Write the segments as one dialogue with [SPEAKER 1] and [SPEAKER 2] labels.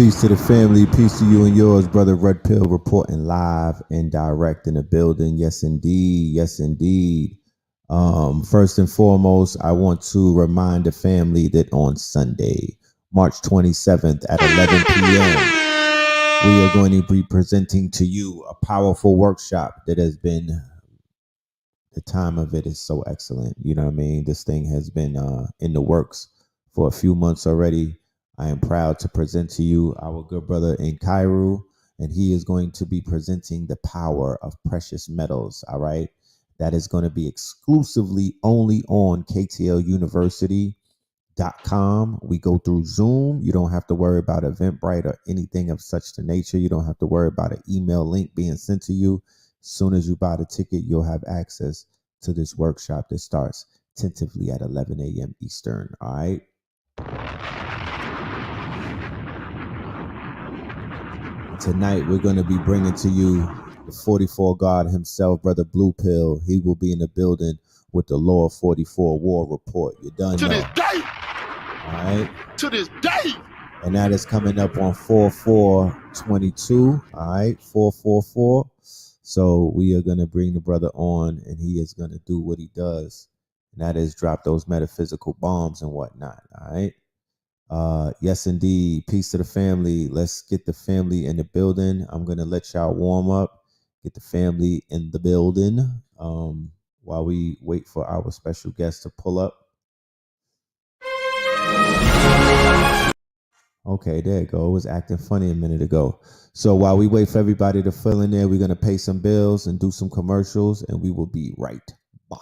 [SPEAKER 1] Peace to the family. Peace to you and yours, brother Red Pill, reporting live and direct in the building. Yes, indeed. Yes, indeed. First and foremost, I want to remind the family that on Sunday, March 27th at 11 p.m., we are going to be presenting to you a powerful workshop that has been, the time of it is so excellent. You know what I mean? This thing has been in the works for a few months already. I am proud to present to you our good brother in Cairo, and he is going to be presenting the power of precious metals. All right. That is going to be exclusively only on KTLUniversity.com. We go through Zoom. You don't have to worry about Eventbrite or anything of such to nature. You don't have to worry about an email link being sent to you. As soon as you buy the ticket, you'll have access to this workshop that starts tentatively at 11 a.m. Eastern. All right. Tonight, we're going to be bringing to you the 44 God himself, Brother Blue Pill. He will be in the building with the Law 44 War Report. You done
[SPEAKER 2] to
[SPEAKER 1] know.
[SPEAKER 2] this day.
[SPEAKER 1] All right.
[SPEAKER 2] To this day.
[SPEAKER 1] And that is coming up on 4/4/22. All right. 4/4/4. So we are going to bring the brother on, and he is going to do what he does. And that is drop those metaphysical bombs and whatnot. All right. Yes, indeed. Peace to the family. Let's get the family in the building. I'm going to let y'all warm up, get the family in the building while we wait for our special guest to pull up. Okay, there you go. It was acting funny a minute ago. So while we wait for everybody to fill in there, we're going to pay some bills and do some commercials, and we will be right back.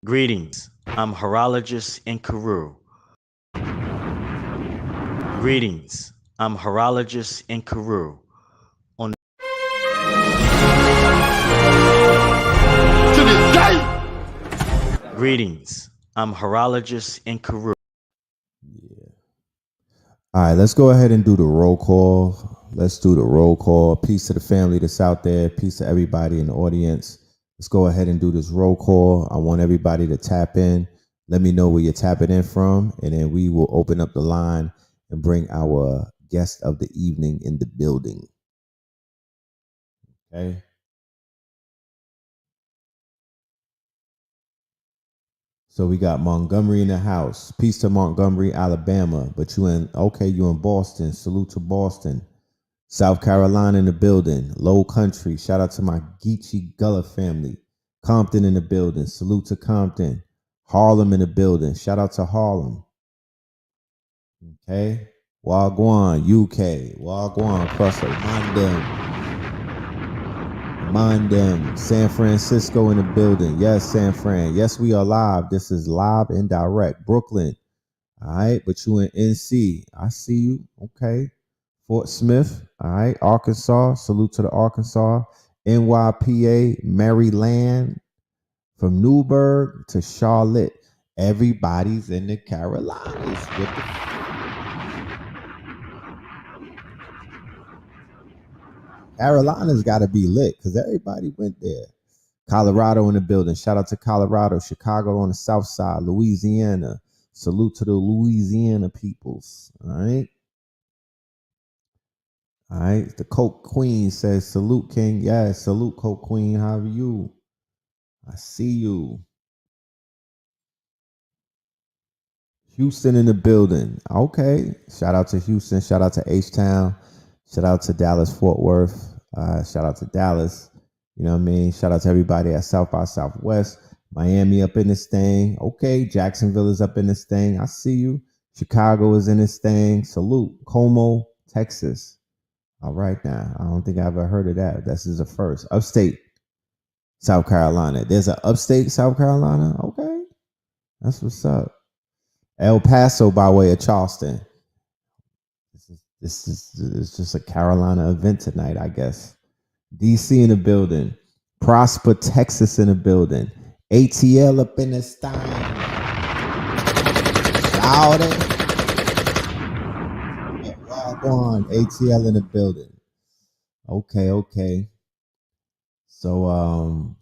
[SPEAKER 3] Greetings, I'm horologist in Karoo. Greetings, I'm horologist in Karoo.
[SPEAKER 2] To this day.
[SPEAKER 3] Greetings, I'm horologist in Karoo.
[SPEAKER 1] Yeah. All right, let's go ahead and do the roll call. Let's do the roll call. Peace to the family that's out there. Peace to everybody in the audience. Let's go ahead and do this roll call. I want everybody to tap in. Let me know where you're tapping in from, and then we will open up the line and bring our guest of the evening in the building. Okay. So we got Montgomery in the house. Peace to Montgomery, Alabama. But you in Boston. Salute to Boston. South Carolina in the building. Low Country. Shout out to my Geechee Gullah family. Compton in the building. Salute to Compton. Harlem in the building. Shout out to Harlem. Okay. Wagwan, UK. Wagwan across the Mondem. San Francisco in the building. Yes, San Fran. Yes, we are live. This is live and direct. Brooklyn. All right. But you in NC. I see you. Okay. Fort Smith. All right. Arkansas. Salute to the Arkansas. NYPA. Maryland. From Newburgh to Charlotte. Everybody's in the Carolinas. Carolina's got to be lit because everybody went there. Colorado in the building. Shout out to Colorado. Chicago on the south side. Louisiana. Salute to the Louisiana peoples. All right. All right. The Coke Queen says, salute, King. Yes, salute, Coke Queen. How are you? I see you. Houston in the building. Okay. Shout out to Houston. Shout out to H Town. Shout out to Dallas Fort Worth. Shout out to Dallas. You know what I mean? Shout out to everybody at South by Southwest. Miami up in this thing. Okay. Jacksonville is up in this thing. I see you. Chicago is in this thing. Salute. Como, Texas. All right now. I don't think I ever heard of that. This is a first. Upstate South Carolina. There's an upstate South Carolina. Okay. That's what's up. El Paso by way of Charleston. This is it's just a Carolina event tonight, I guess. DC in the building. Prosper, Texas in the building. ATL up in the stein. Shout it. Wagwan. ATL in the building. Okay, okay. So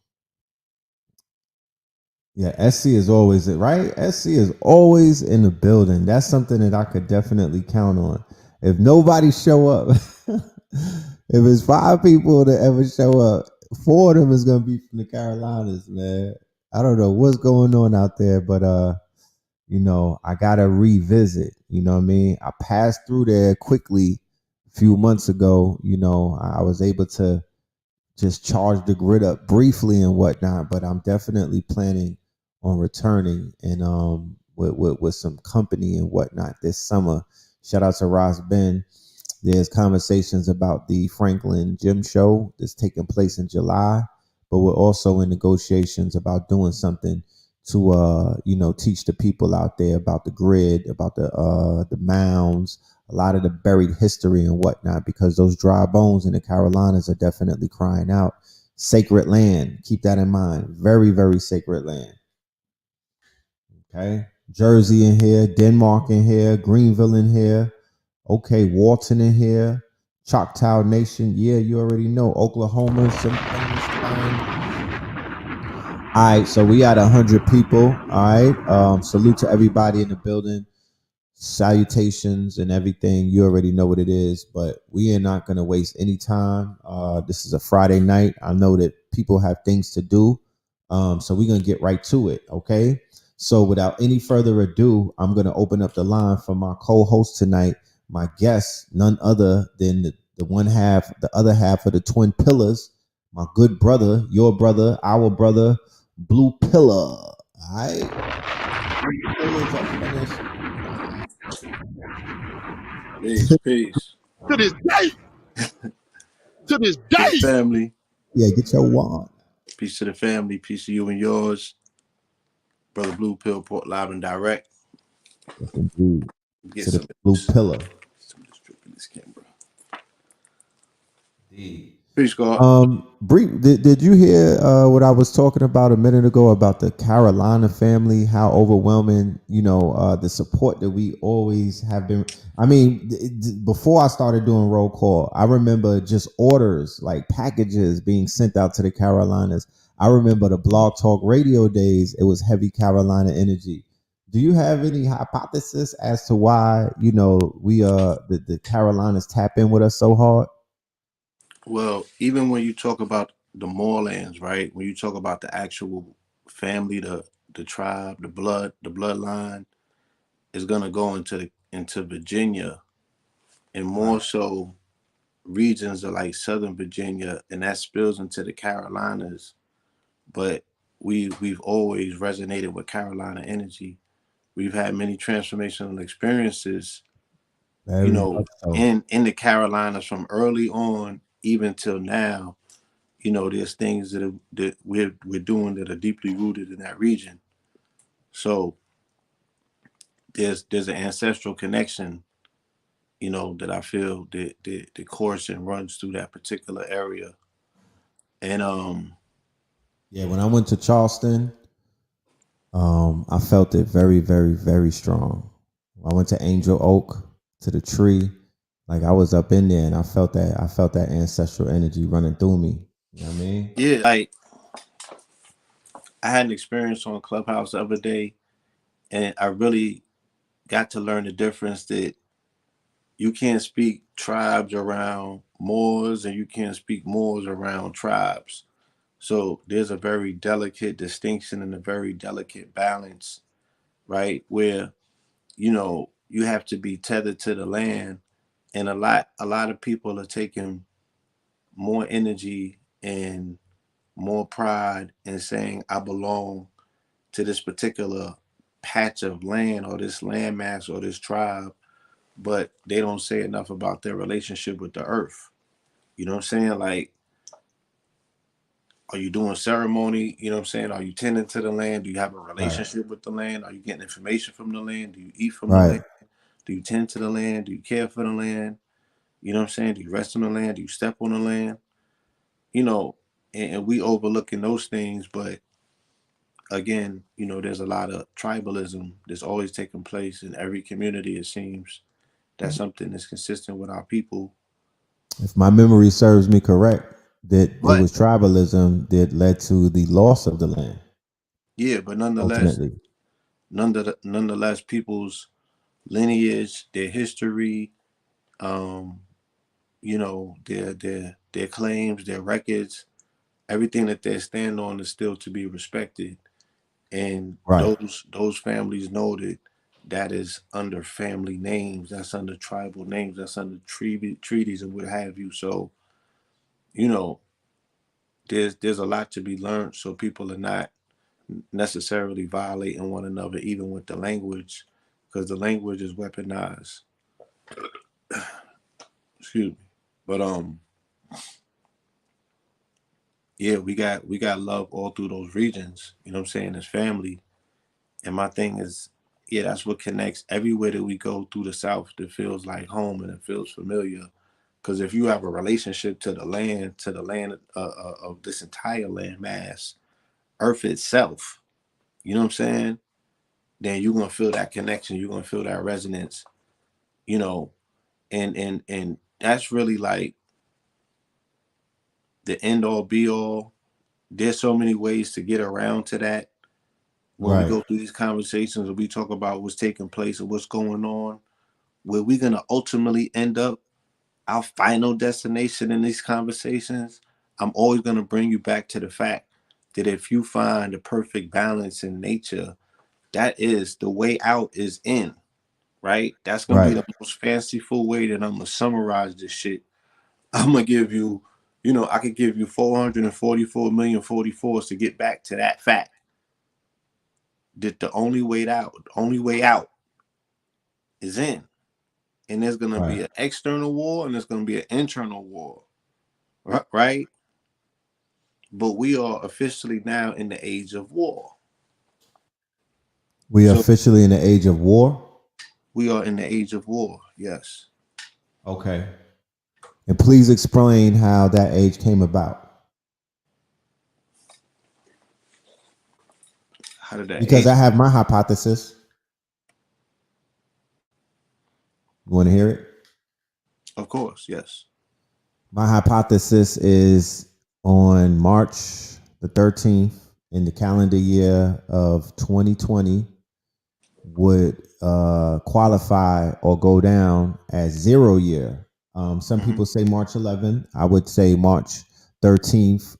[SPEAKER 1] yeah, SC is always it, right? SC is always in the building. That's something that I could definitely count on. If nobody show up, if it's 5 people that ever show up, 4 of them is gonna be from the Carolinas, man. I don't know what's going on out there, but I gotta revisit. You know what I mean? I passed through there quickly a few months ago. I was able to just charge the grid up briefly and whatnot, but I'm definitely planning on returning and with some company and whatnot this summer. Shout out to Ross Ben. There's conversations about the Franklin Gym Show that's taking place in July, but we're also in negotiations about doing something to teach the people out there about the grid, about the mounds, a lot of the buried history and whatnot, because those dry bones in the Carolinas are definitely crying out. Sacred land. Keep that in mind. Very, very sacred land. Okay. Jersey in here, Denmark in here, Greenville in here. Okay, Walton in here. Choctaw Nation. Yeah, you already know. Oklahoma. All right, so we at 100 people. All right. Salute to everybody in the building. Salutations and everything. You already know what it is, but we are not going to waste any time. This is a Friday night. I know that people have things to do, so we're going to get right to it. Okay. So without any further ado, I'm going to open up the line for my co-host tonight, my guest, none other than the other half of the twin pillars, my good brother, your brother, our brother, Blue Pillar. All right. Pillars are finished.
[SPEAKER 4] Peace, peace.
[SPEAKER 2] To this day. To this
[SPEAKER 4] To the
[SPEAKER 2] day.
[SPEAKER 4] family.
[SPEAKER 1] Yeah, get your wand.
[SPEAKER 4] Peace to the family. Peace to you and yours. Brother Blue Pill, live and direct.
[SPEAKER 1] Yes, indeed.
[SPEAKER 4] Get
[SPEAKER 1] To the
[SPEAKER 4] some
[SPEAKER 1] blue pillar.
[SPEAKER 4] some in this camera.
[SPEAKER 1] Indeed.
[SPEAKER 4] Peace, God.
[SPEAKER 1] Bree, did you hear what I was talking about a minute ago about the Carolina family? How overwhelming, the support that we always have been. I mean, before I started doing roll call, I remember just orders like packages being sent out to the Carolinas. I remember the Blog Talk Radio days. It was heavy Carolina energy. Do you have any hypothesis as to why we the Carolinas tap in with us so hard?
[SPEAKER 4] Well, even when you talk about the moorlands, right? When you talk about the actual family, the tribe, the bloodline is gonna go into Virginia and more so regions of like Southern Virginia, and that spills into the Carolinas. But we've always resonated with Carolina energy. We've had many transformational experiences,
[SPEAKER 1] Very much so.
[SPEAKER 4] in the Carolinas from early on even till now. There's things that we're doing that are deeply rooted in that region. So there's an ancestral connection, that I feel that the course and runs through that particular area. And
[SPEAKER 1] Yeah, when I went to Charleston, I felt it very, very, very strong. I went to Angel Oak to the tree, like I was up in there, and I felt that ancestral energy running through me. You know what I mean?
[SPEAKER 4] yeah, like I had an experience on Clubhouse the other day, and I really got to learn the difference that you can't speak tribes around Moors and you can't speak Moors around tribes. So there's a very delicate distinction and a very delicate balance, right? Where you have to be tethered to the land, and a lot of people are taking more energy and more pride in saying I belong to this particular patch of land or this landmass or this tribe, but they don't say enough about their relationship with the earth. You know what I'm saying? Like, are you doing ceremony? You know what I'm saying? Are you tending to the land? Do you have a
[SPEAKER 1] Right.
[SPEAKER 4] relationship with the land? Are you getting information from the land? Do you eat from the
[SPEAKER 1] Right.
[SPEAKER 4] land? Do you tend to the land? Do you care for the land? You know what I'm saying? Do you rest on the land? Do you step on the land? You know, and we overlooking those things, but again, there's a lot of tribalism that's always taking place in every community, it seems. That's something that's consistent with our people.
[SPEAKER 1] If my memory serves me correct, that it
[SPEAKER 4] But
[SPEAKER 1] was tribalism that led to the loss of the land
[SPEAKER 4] yeah, but nonetheless,
[SPEAKER 1] ultimately.
[SPEAKER 4] nonetheless, people's lineage, their history, um, their claims, their records, everything that they stand on is still to be respected. And
[SPEAKER 1] Right.
[SPEAKER 4] those families know that that is under family names, that's under tribal names, that's under treaties and what have you. So you know there's a lot to be learned, so people are not necessarily violating one another even with the language, because the language is weaponized. Excuse me. But yeah, we got love all through those regions, you know what I'm saying, as family. And my thing is, yeah, that's what connects everywhere that we go through the South that feels like home and it feels familiar. Because if you have a relationship to the land of this entire land mass, Earth itself, you know what I'm saying? Then you're gonna feel that connection. You're gonna feel that resonance. You know, and that's really like the end all be all. There's so many ways to get around to that when we
[SPEAKER 1] Right.
[SPEAKER 4] go through these conversations and we talk about what's taking place and what's going on. Where we're gonna ultimately end up, our final destination in these conversations, I'm always gonna bring you back to the fact that if you find the perfect balance in nature, that is the way out is in, right? That's gonna be
[SPEAKER 1] Right.
[SPEAKER 4] the most fanciful way that I'm gonna summarize this shit. I'm gonna give you, I could give you 444 million 44s to get back to that fact that the only way out is in. And there's gonna be
[SPEAKER 1] Right.
[SPEAKER 4] an external war and there's gonna be an internal war, right? But we are officially now in the age of war.
[SPEAKER 1] We are
[SPEAKER 4] So
[SPEAKER 1] officially in the age of war.
[SPEAKER 4] we are in the age of war, yes.
[SPEAKER 1] Okay. And please explain how that age came about.
[SPEAKER 4] How did that
[SPEAKER 1] Because I
[SPEAKER 4] age?
[SPEAKER 1] have my hypothesis. You want to hear it?
[SPEAKER 4] Of course, yes.
[SPEAKER 1] My hypothesis is on March the 13th in the calendar year of 2020 would qualify or go down as 0 year. Some
[SPEAKER 4] Mm-hmm.
[SPEAKER 1] people say March 11th. I would say March 13th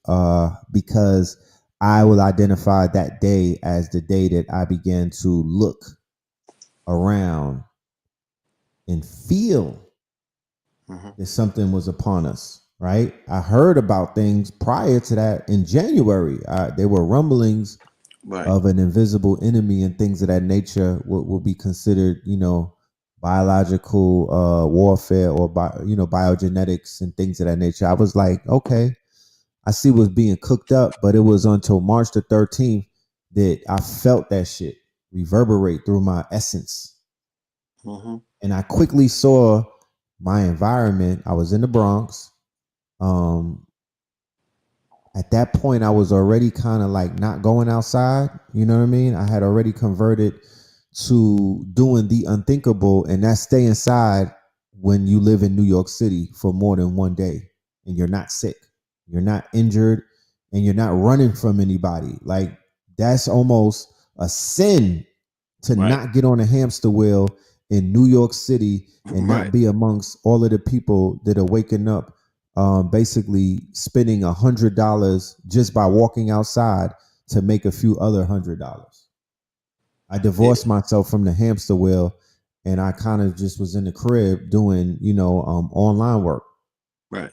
[SPEAKER 1] because I will identify that day as the day that I began to look around and feel
[SPEAKER 4] Mm-hmm.
[SPEAKER 1] that something was upon us, right? I heard about things prior to that in January. There were rumblings
[SPEAKER 4] Right.
[SPEAKER 1] of an invisible enemy and things of that nature would be considered, biological warfare or biogenetics and things of that nature. I was like, okay, I see what's being cooked up, but it was until March the 13th that I felt that shit reverberate through my essence.
[SPEAKER 4] Mm-hmm.
[SPEAKER 1] And I quickly saw my environment. I was in the Bronx. Um, at that point, I was already kind of like not going outside. You know what I mean? I had already converted to doing the unthinkable, and that's stay inside when you live in New York City for more than one day and you're not sick, you're not injured, and you're not running from anybody. Like, that's almost a sin to
[SPEAKER 4] Right.
[SPEAKER 1] not get on a hamster wheel in New York City and not
[SPEAKER 4] Right.
[SPEAKER 1] be amongst all of the people that are waking up, basically spending $100 just by walking outside to make a few other $100. I
[SPEAKER 4] Yeah.
[SPEAKER 1] divorced myself from the hamster wheel and I kind of just was in the crib doing, online work.
[SPEAKER 4] Right.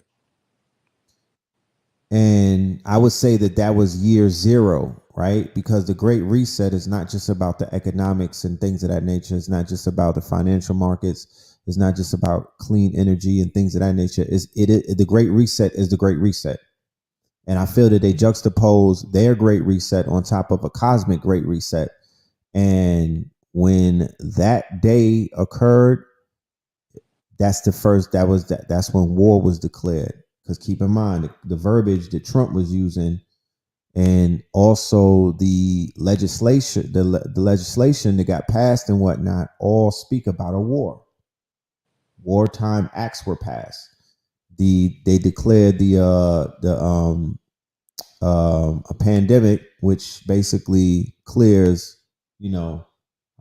[SPEAKER 1] And I would say that that was year zero, right? Because the Great Reset is not just about the economics and things of that nature. It's not just about the financial markets. It's not just about clean energy and things of that nature. The Great Reset is the Great Reset. And I feel that they juxtapose their Great Reset on top of a cosmic Great Reset. And when that day occurred, that's when war was declared. Because keep in mind the verbiage that Trump was using, and also the legislation that got passed and whatnot, all speak about a war. Wartime acts were passed. They declared a pandemic, which basically clears, a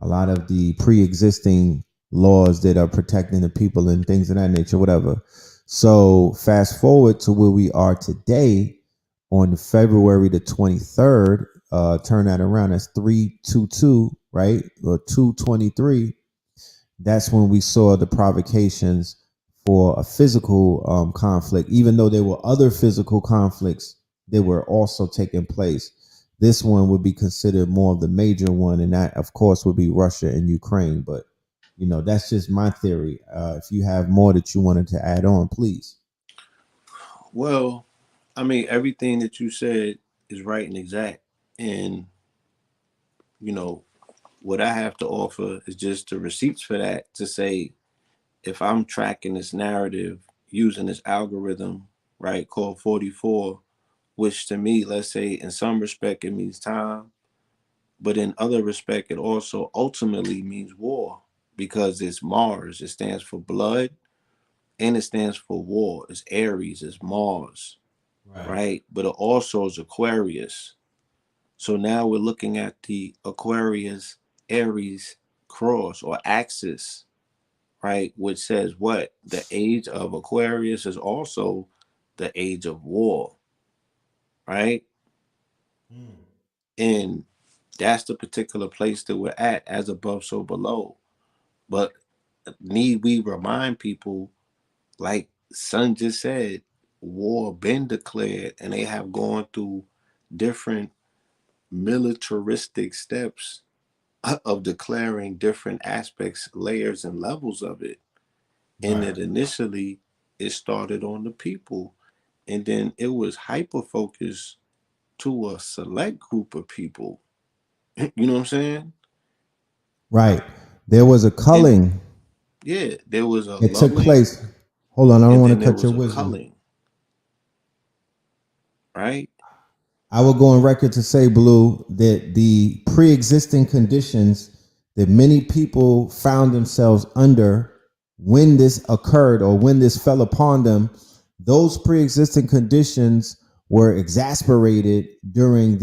[SPEAKER 1] lot of the pre-existing laws that are protecting the people and things of that nature, whatever. So fast forward to where we are today on February the 23rd, turn that around, that's 322, right? Or 223. That's when we saw the provocations for a physical conflict, even though there were other physical conflicts that were also taking place. This one would be considered more of the major one, and that, of course, would be Russia and Ukraine. But that's just my theory. If you have more that you wanted to add on, please.
[SPEAKER 4] Well, I mean, everything that you said is right and exact. And, you know, what I have to offer is just the receipts for that to say, if I'm tracking this narrative using this algorithm, right, called 44, which to me, let's say in some respect, it means time, but in other respect, it also ultimately means war because it's Mars. It stands for blood and it stands for war. It's Aries, it's Mars,
[SPEAKER 1] Right.
[SPEAKER 4] right? But it also is Aquarius. So now we're looking at the Aquarius Aries cross or axis, right? Which says what? The age of Aquarius is also the age of war, right? And that's the particular place that we're at, as above, so below. But need we remind people, like Son just said, war been declared and they have gone through different militaristic steps of declaring different aspects, layers, and levels of it. And
[SPEAKER 1] Right.
[SPEAKER 4] that initially it started on the people, and then it was hyper focused to a select group of people. You know what I'm saying?
[SPEAKER 1] Right. There was a
[SPEAKER 4] And
[SPEAKER 1] culling.
[SPEAKER 4] yeah, there was a
[SPEAKER 1] It took
[SPEAKER 4] lulling,
[SPEAKER 1] place. Hold on, I don't
[SPEAKER 4] and
[SPEAKER 1] want
[SPEAKER 4] then
[SPEAKER 1] to
[SPEAKER 4] there
[SPEAKER 1] cut your
[SPEAKER 4] was a
[SPEAKER 1] wisdom.
[SPEAKER 4] culling, right?
[SPEAKER 1] I will go on record to say, Blue, that the pre-existing conditions that many people found themselves under when this occurred or when this fell upon them, those pre-existing conditions were exasperated during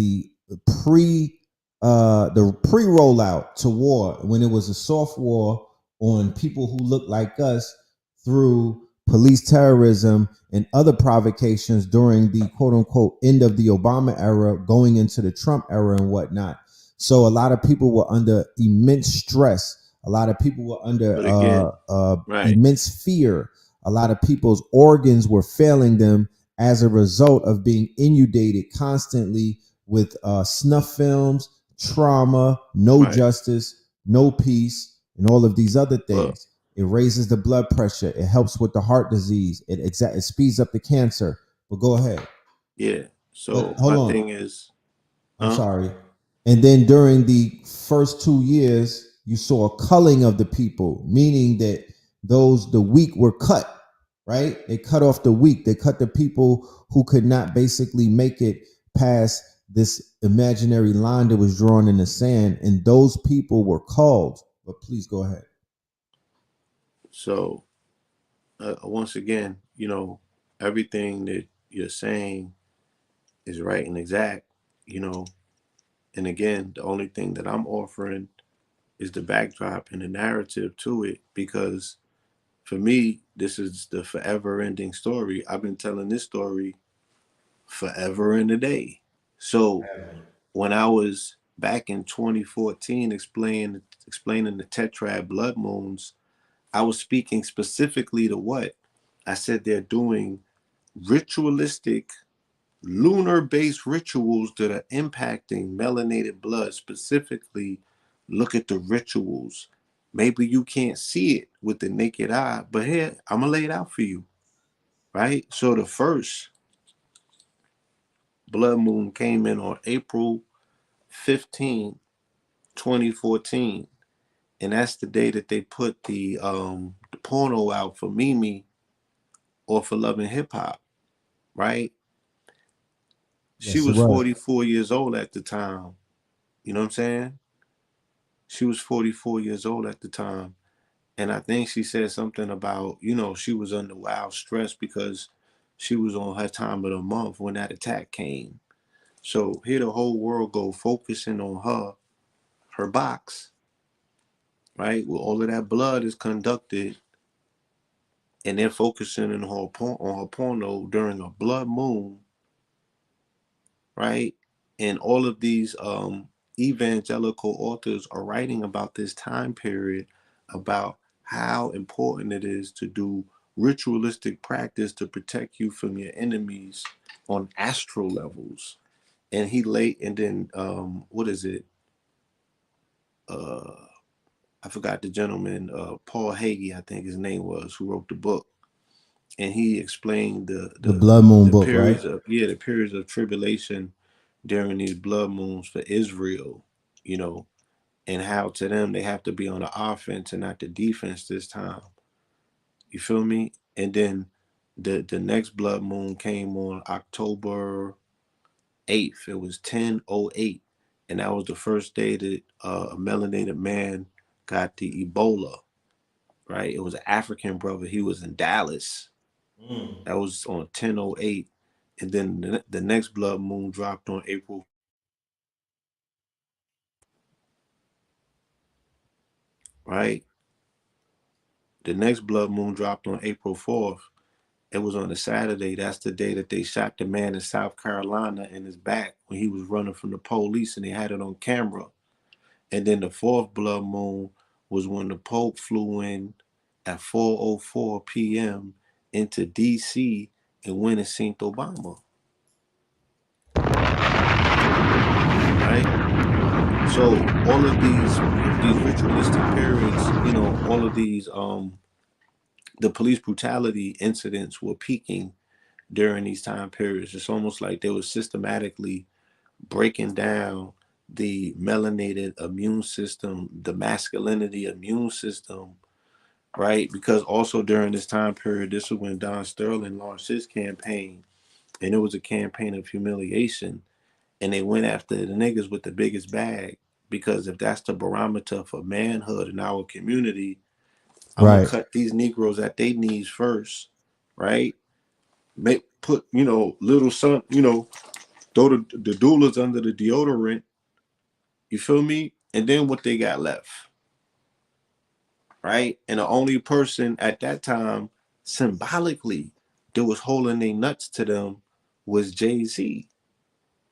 [SPEAKER 1] pre the pre rollout to war, when it was a soft war on people who looked like us through police terrorism and other provocations during the quote unquote end of the Obama era, going into the Trump era and whatnot. So a lot of people were under immense stress. A lot of people were under
[SPEAKER 4] But again, right,
[SPEAKER 1] immense fear. A lot of people's organs were failing them as a result of being inundated constantly with snuff films, trauma, no
[SPEAKER 4] right.
[SPEAKER 1] justice, no peace, and all of these other
[SPEAKER 4] Well,
[SPEAKER 1] things. It raises the blood pressure. It helps with the heart disease. It speeds up the cancer. But go ahead.
[SPEAKER 4] yeah.
[SPEAKER 1] But
[SPEAKER 4] So
[SPEAKER 1] hold
[SPEAKER 4] my
[SPEAKER 1] on.
[SPEAKER 4] thing is,
[SPEAKER 1] I'm sorry. And then during the first 2 years, you saw a culling of the people, meaning that the weak were cut, right? They cut off the weak. They cut the people who could not basically make it past this imaginary line that was drawn in the sand. And those people were called. But please go ahead.
[SPEAKER 4] so once again, everything that you're saying is right and exact, you know. And again, the only thing that I'm offering is the backdrop and the narrative to it because for me, this is the forever ending story. I've been telling this story forever and a day. So when I was back in 2014 explaining the tetrad blood moons, I was speaking specifically to what? I said they're doing ritualistic, lunar based rituals that are impacting melanated blood. Specifically, look at the rituals. Maybe you can't see it with the naked eye, but here, I'm going to lay it out for you, right? So the first blood moon came in on April 15, 2014. And that's the day that they put the porno out for Mimi or for Love and Hip Hop, right? She
[SPEAKER 1] Yes, it
[SPEAKER 4] was
[SPEAKER 1] was.
[SPEAKER 4] 44 years old at the time. You know what I'm saying? She was 44 years old at the time. And I think she said something about, she was under wild stress because she was on her time of the month when that attack came. So here the whole world go focusing on her box, right? Where all of that blood is conducted, and they're focusing on her porno during a blood moon, right? And all of these evangelical authors are writing about this time period, about how important it is to do ritualistic practice to protect you from your enemies on astral levels. And then what is it? Uh, I forgot the gentleman, Paul Hagee, I think his name was, who wrote the book, and he explained the
[SPEAKER 1] The
[SPEAKER 4] the
[SPEAKER 1] Blood Moon
[SPEAKER 4] the
[SPEAKER 1] book, right?
[SPEAKER 4] periods of tribulation during these blood moons for Israel, you know, and how to them they have to be on the offense and not the defense this time. You feel me? And then the next blood moon came on October 8th. It was 10:08, and that was the first day that a melanated man got the Ebola. Right? It was an African brother. He was in Dallas.
[SPEAKER 3] Mm.
[SPEAKER 4] That was on 10:08, and then the next blood moon dropped on April. Right? The next blood moon dropped on April 4th. It was on a Saturday. That's the day that they shot the man in South Carolina in his back when he was running from the police, and they had it on camera. And then the fourth blood moon was when the Pope flew in at 4:04 p.m. into D.C. and went and seen Obama. Right? So all of these ritualistic periods, all of these the police brutality incidents were peaking during these time periods. It's almost like they were systematically breaking down the melanated immune system, the masculinity immune system, right? Because also during this time period, this was when Don Sterling launched his campaign, and it was a campaign of humiliation. And they went after the niggas with the biggest bag, because if that's the barometer for manhood in our community, I'm gonna
[SPEAKER 1] Right.
[SPEAKER 4] cut these Negroes at their knees first, right? Put little son, throw the doulas under the deodorant. You feel me? And then what they got left, right? And the only person at that time, symbolically, that was holding their nuts to them was Jay-Z,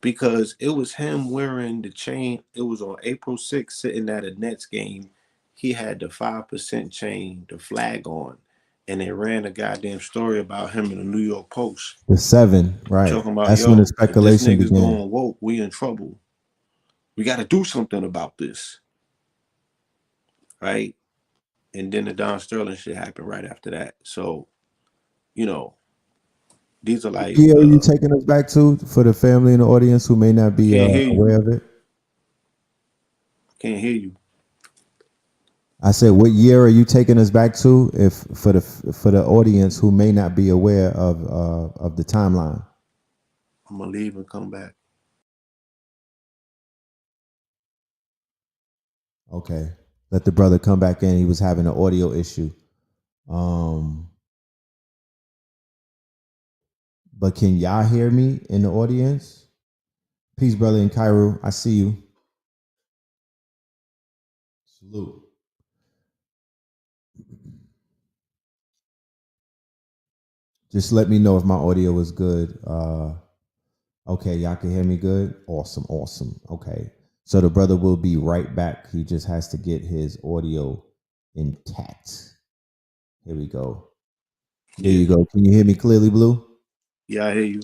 [SPEAKER 4] because it was him wearing the chain. It was on April 6th, sitting at a Nets game. He had the 5% chain, the flag on, and they ran a goddamn story about him in the New York Post,
[SPEAKER 1] The 7, right.
[SPEAKER 4] talking about,
[SPEAKER 1] That's when the
[SPEAKER 4] yo, if this
[SPEAKER 1] speculation
[SPEAKER 4] nigga's
[SPEAKER 1] began.
[SPEAKER 4] going woke, we in trouble. We got to do something about this, right? And then the Don Sterling shit happened right after that. So, you know, these are
[SPEAKER 1] What
[SPEAKER 4] like,
[SPEAKER 1] year are you taking us back to for the family and the audience who may not be
[SPEAKER 4] can't hear you.
[SPEAKER 1] aware of it?
[SPEAKER 4] Can't hear you.
[SPEAKER 1] I said, what year are you taking us back to, if for the audience who may not be aware of the timeline?
[SPEAKER 4] I'm gonna leave and come back.
[SPEAKER 1] Okay, let the brother come back in. He was having an audio issue. But can y'all hear me in the audience? Peace, brother in Cairo. I see you. Salute. Just let me know if my audio is good. Okay, y'all can hear me good. Awesome, awesome. Okay. So the brother will be right back. He just has to get his audio intact. Here we go. There
[SPEAKER 4] Yeah.
[SPEAKER 1] you go. Can you hear me clearly, Blue?
[SPEAKER 4] Yeah, I hear you.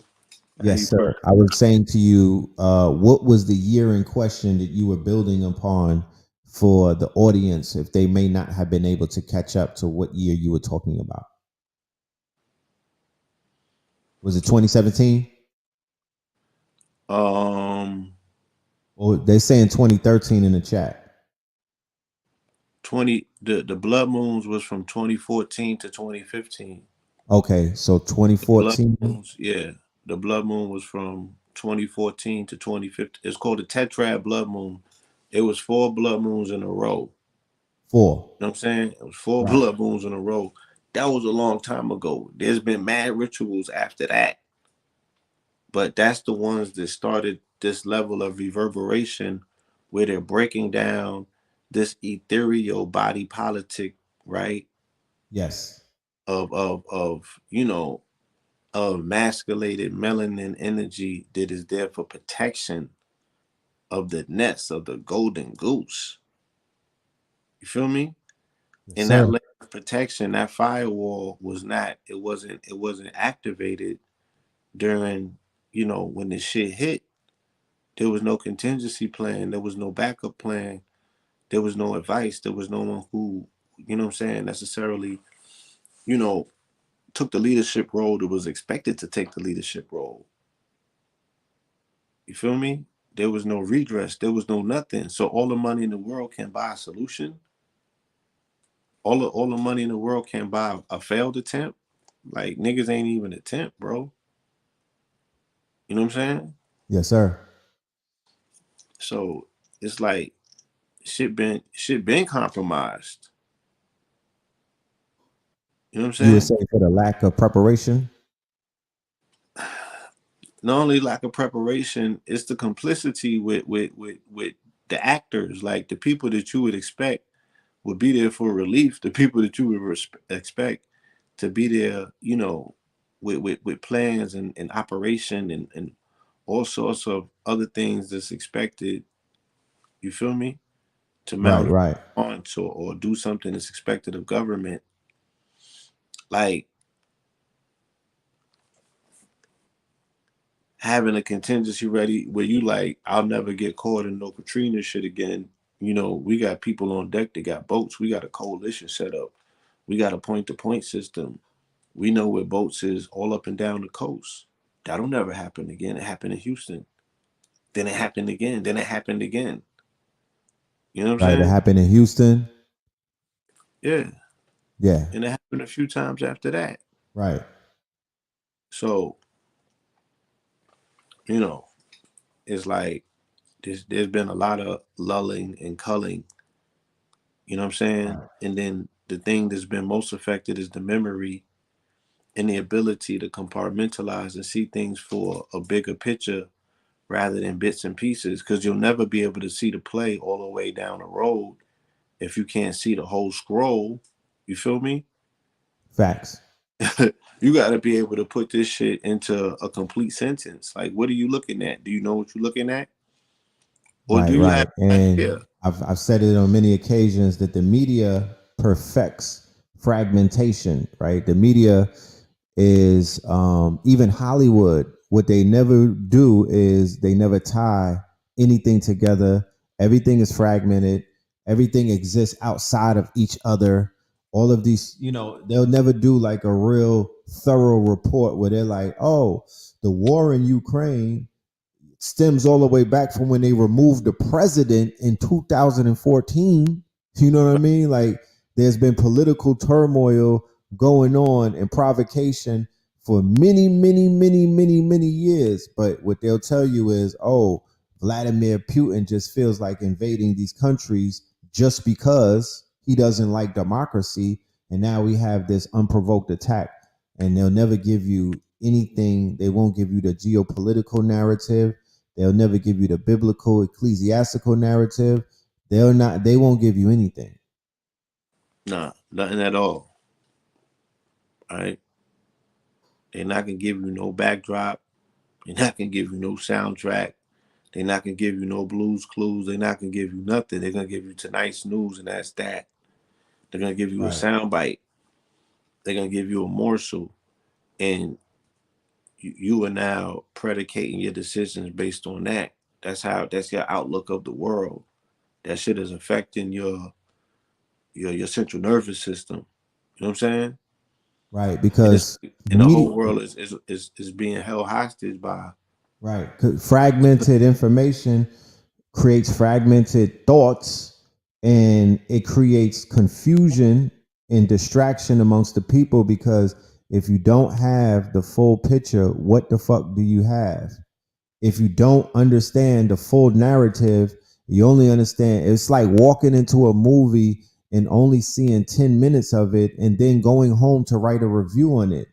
[SPEAKER 4] I hear
[SPEAKER 1] Yes,
[SPEAKER 4] you
[SPEAKER 1] sir.
[SPEAKER 4] perfect.
[SPEAKER 1] I was saying to you, what was the year in question that you were building upon for the audience if they may not have been able to catch up to what year you were talking about? Was it 2017?
[SPEAKER 4] Um,
[SPEAKER 1] Or they're saying 2013 in the chat.
[SPEAKER 4] the blood moons was from 2014 to 2015.
[SPEAKER 1] Okay, so
[SPEAKER 4] Blood
[SPEAKER 1] 2014.
[SPEAKER 4] moons, yeah. The blood moon was from 2014 to 2015. It's called the tetrad blood moon. It was 4 blood moons in a row.
[SPEAKER 1] Four.
[SPEAKER 4] You know what I'm saying? It was four
[SPEAKER 1] Right.
[SPEAKER 4] blood moons in a row. That was a long time ago. There's been mad rituals after that, but that's the ones that started this level of reverberation where they're breaking down this ethereal body politic, right?
[SPEAKER 1] Yes.
[SPEAKER 4] Of of masculated melanin energy that is there for protection of the nest of the golden goose. You feel me?
[SPEAKER 1] Yes,
[SPEAKER 4] And that
[SPEAKER 1] sir.
[SPEAKER 4] layer of protection, that firewall was not, it wasn't activated during, when the shit hit. There was no contingency plan, there was no backup plan, there was no advice, there was no one who, what I'm saying, necessarily, you know, took the leadership role that was expected to take the leadership role. You feel me? There was no redress. There was no nothing. So all the money in the world can buy a solution. All the money in the world can buy a failed attempt. Like niggas ain't even attempt, bro. You know what I'm saying?
[SPEAKER 1] Yes, sir.
[SPEAKER 4] So it's like shit been compromised. You know what I'm
[SPEAKER 1] You were
[SPEAKER 4] saying?
[SPEAKER 1] saying for the lack of preparation.
[SPEAKER 4] Not only lack of preparation, it's the complicity with the actors, like the people that you would expect would be there for relief, the people that you would expect to be there, with plans and operation and all sorts of other things that's expected, you feel me? To
[SPEAKER 1] Right,
[SPEAKER 4] mount
[SPEAKER 1] right.
[SPEAKER 4] on to or do something that's expected of government. Like having a contingency ready where you like, I'll never get caught in no Katrina shit again. We got people on deck that got boats. We got a coalition set up. We got a point to point system. We know where boats is all up and down the coast. That'll never happen again. It happened in Houston. Then it happened again. Then it happened again. You know what I'm
[SPEAKER 1] Right. It
[SPEAKER 4] saying?
[SPEAKER 1] happened in Houston.
[SPEAKER 4] Yeah.
[SPEAKER 1] Yeah.
[SPEAKER 4] And it happened a few times after that.
[SPEAKER 1] Right.
[SPEAKER 4] So, you know, it's like there's been a lot of lulling and culling, you know what I'm saying? And then the thing that's been most affected is the memory and the ability to compartmentalize and see things for a bigger picture rather than bits and pieces, because you'll never be able to see the play all the way down the road if you can't see the whole scroll. You feel me?
[SPEAKER 1] Facts.
[SPEAKER 4] You got to be able to put this shit into a complete sentence. Like, what are you looking at? Do you know what you're looking at? Or do
[SPEAKER 1] Right,
[SPEAKER 4] you have
[SPEAKER 1] right.
[SPEAKER 4] an
[SPEAKER 1] And
[SPEAKER 4] idea?
[SPEAKER 1] I've said it on many occasions that the media perfects fragmentation, right? The media is even Hollywood, what they never do is they never tie anything together. Everything is fragmented. Everything exists outside of each other. All of these, they'll never do like a real thorough report where they're like, oh, the war in Ukraine stems all the way back from when they removed the president in 2014. You know what I mean? Like there's been political turmoil going on and provocation for many, many, many, many, many years. But what they'll tell you is, oh, Vladimir Putin just feels like invading these countries just because he doesn't like democracy. And now we have this unprovoked attack. And they'll never give you anything. They won't give you the geopolitical narrative. They'll never give you the biblical ecclesiastical narrative. They won't give you anything.
[SPEAKER 4] Nah, nothing at all. All right. They're not gonna give you no backdrop. They're not gonna give you no soundtrack. They're not gonna give you no Blues Clues. They're not gonna give you nothing. They're gonna give you tonight's news, and that's that. They're gonna give you a
[SPEAKER 1] Right.
[SPEAKER 4] sound bite. They're gonna give you a morsel, and you are now predicating your decisions based on that. That's your outlook of the world. That shit is affecting your central nervous system. You know what I'm saying?
[SPEAKER 1] Right.
[SPEAKER 4] And it's
[SPEAKER 1] Because
[SPEAKER 4] and the
[SPEAKER 1] media.
[SPEAKER 4] whole world is being held hostage by.
[SPEAKER 1] Right. 'Cause fragmented information creates fragmented thoughts, and it creates confusion and distraction amongst the people, because if you don't have the full picture, what the fuck do you have? If you don't understand the full narrative, you only understand, it's like walking into a movie and only seeing 10 minutes of it and then going home to write a review on it.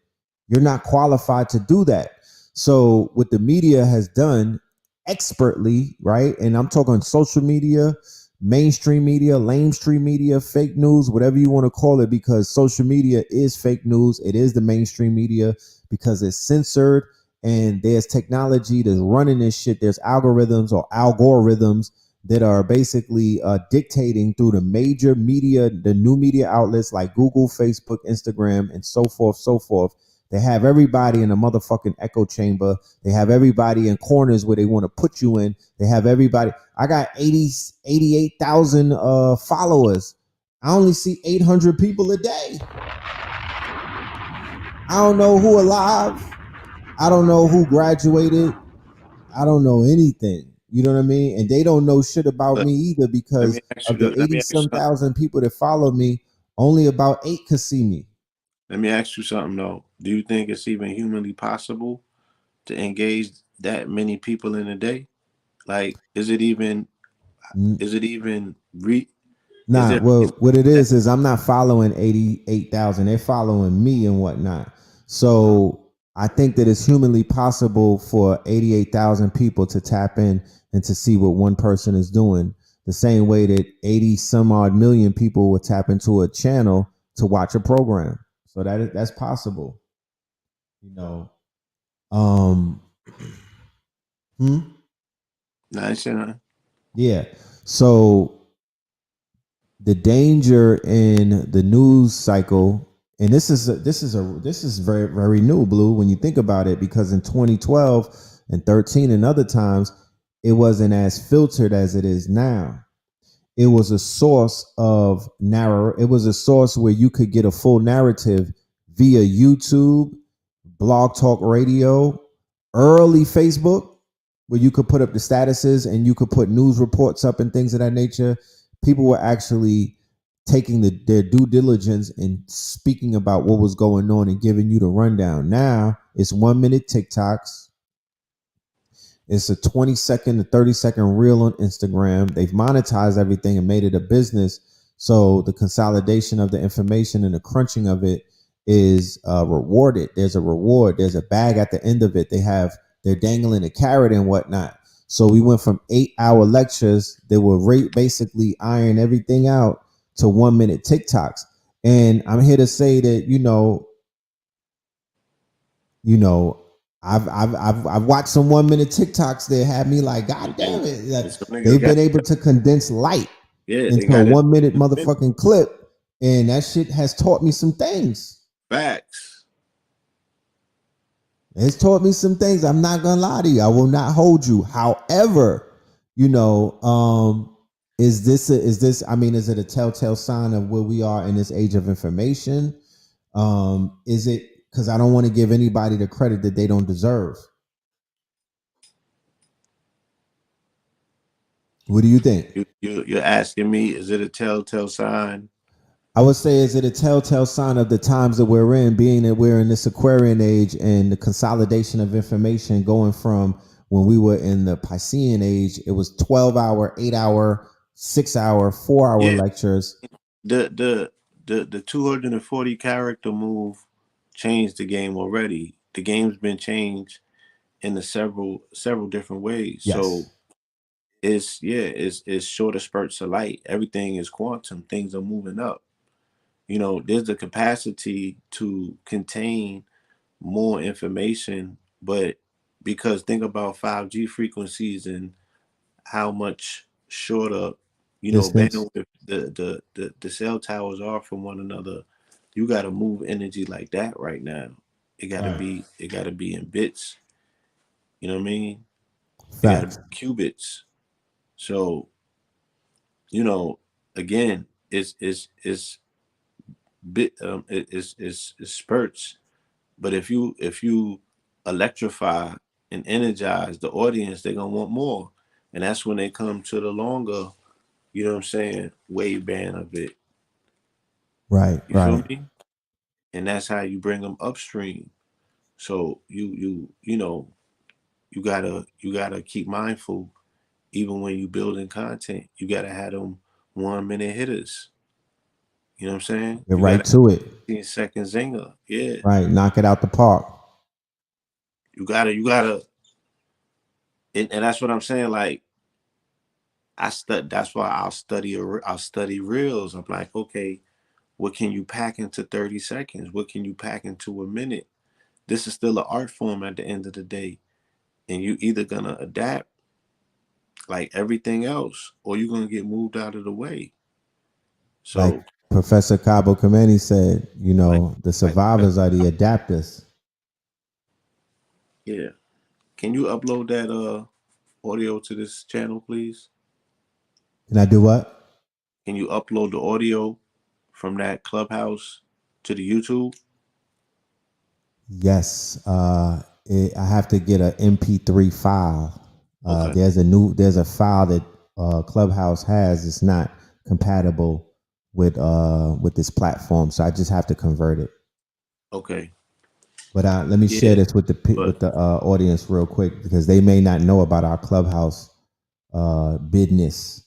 [SPEAKER 1] You're not qualified to do that. So what the media has done expertly, right? And I'm talking social media, mainstream media, lamestream media, fake news, whatever you want to call it, because social media is fake news. It is the mainstream media because it's censored, and there's technology that's running this shit. There's algorithms or algorithms that are basically dictating through the major media, the new media outlets like Google, Facebook, Instagram, and so forth, so forth. They have everybody in a motherfucking echo chamber. They have everybody in corners where they want to put you in. They have everybody. I got 88,000 followers. I only see 800 people a day. I don't know who alive. I don't know who graduated. I don't know anything. You know what I mean? And they don't know shit about
[SPEAKER 4] But
[SPEAKER 1] me either,
[SPEAKER 4] let
[SPEAKER 1] because
[SPEAKER 4] me ask you.
[SPEAKER 1] of the
[SPEAKER 4] Let
[SPEAKER 1] 80
[SPEAKER 4] me ask you
[SPEAKER 1] some
[SPEAKER 4] something.
[SPEAKER 1] thousand people that follow me, only about 8 could see me.
[SPEAKER 4] Let me ask you something though. Do you think it's even humanly possible to engage that many people in a day? Like, is it even? Is it even re? Is
[SPEAKER 1] Nah,
[SPEAKER 4] there? Is
[SPEAKER 1] well, what it
[SPEAKER 4] that,
[SPEAKER 1] is I'm not following 88,000. They're following me and whatnot. So I think that it's humanly possible for 88,000 people to tap in and to see what one person is doing, the same way that 80 some odd million people will tap into a channel to watch a program. So that's possible. You know. Um. hmm?
[SPEAKER 4] Nice,
[SPEAKER 1] Yeah. So the danger in the news cycle, and this is very very new, Blue, when you think about it, because in 2012 and 13 and other times, it wasn't as filtered as it is now. It was a source of narrow. It was a source where you could get a full narrative via YouTube, Blog Talk Radio, early Facebook, where you could put up the statuses and you could put news reports up and things of that nature. People were actually taking their due diligence and speaking about what was going on and giving you the rundown. Now it's 1 minute TikToks, it's a 20-second to 30-second reel on Instagram. They've monetized everything and made it a business. So the consolidation of the information and the crunching of it is rewarded. There's a reward. There's a bag at the end of it. They're dangling a carrot and whatnot. So we went from 8-hour lectures that will basically iron everything out to 1 minute TikToks. And I'm here to say that, you know, I've watched some 1 minute TikToks that had me like, God
[SPEAKER 4] and
[SPEAKER 1] damn it. Like,
[SPEAKER 4] some niggas
[SPEAKER 1] they've
[SPEAKER 4] got,
[SPEAKER 1] been able to condense light
[SPEAKER 4] they
[SPEAKER 1] into a
[SPEAKER 4] got it.
[SPEAKER 1] 1 minute motherfucking clip. And that shit has taught me some things.
[SPEAKER 4] Facts.
[SPEAKER 1] It's taught me some things. I'm not gonna lie to you. I will not hold you. However, you know, is it a telltale sign of where we are in this age of information? Is it, because I don't want to give anybody the credit that they don't deserve. What do you think?
[SPEAKER 4] You're asking me, is it a telltale sign?
[SPEAKER 1] I would say, is it a telltale sign of the times that we're in, being that we're in this Aquarian age and the consolidation of information going from when we were in the Piscean age, it was 12-hour, 8-hour, 6-hour, 4-hour
[SPEAKER 4] Yeah,
[SPEAKER 1] lectures.
[SPEAKER 4] the 240 character move changed the game already. The game's been changed in the several different ways.
[SPEAKER 1] Yes.
[SPEAKER 4] So it's shorter spurts of light. Everything is quantum. Things are moving up. There's the capacity to contain more information, but because think about 5G frequencies and how much shorter,
[SPEAKER 1] Distance.
[SPEAKER 4] bandwidth the cell towers are from one another. You got to move energy like that right now.
[SPEAKER 1] Right.
[SPEAKER 4] It got to be in bits. You know what I mean? It got to be
[SPEAKER 1] Facts.
[SPEAKER 4] qubits. So, you know, again, it's bit it's spurts. But if you electrify and energize the audience, they're gonna want more, and that's when they come to the longer, wave band of it.
[SPEAKER 1] Right.
[SPEAKER 4] You feel
[SPEAKER 1] Right.
[SPEAKER 4] me? And that's how you bring them upstream. So you gotta keep mindful, even when you building content. You gotta have them 1 minute hitters. You know what I'm saying?
[SPEAKER 1] Get
[SPEAKER 4] You gotta
[SPEAKER 1] right
[SPEAKER 4] have
[SPEAKER 1] to it.
[SPEAKER 4] 15-second zinger. Yeah.
[SPEAKER 1] Right. Knock it out the park.
[SPEAKER 4] You gotta, and that's what I'm saying. Like, that's why I'll study reels. I'm like, okay, what can you pack into 30 seconds? What can you pack into a minute? This is still an art form at the end of the day. And you either gonna adapt like everything else, or you're gonna get moved out of the way.
[SPEAKER 1] Like
[SPEAKER 4] So,
[SPEAKER 1] Professor Cabo Kameni said,
[SPEAKER 4] like
[SPEAKER 1] the
[SPEAKER 4] like
[SPEAKER 1] survivors are the adapters.
[SPEAKER 4] yeah. Can you upload that audio to this channel, please?
[SPEAKER 1] Can I do what?
[SPEAKER 4] Can you upload the audio from that clubhouse to the YouTube?
[SPEAKER 1] Yes. I have to get an MP3 file.
[SPEAKER 4] Okay.
[SPEAKER 1] There's a file that Clubhouse has. It's not compatible with this platform, so I just have to convert it.
[SPEAKER 4] Okay.
[SPEAKER 1] But let me share
[SPEAKER 4] Yeah.
[SPEAKER 1] this with
[SPEAKER 4] But
[SPEAKER 1] the audience real quick because they may not know about our Clubhouse business.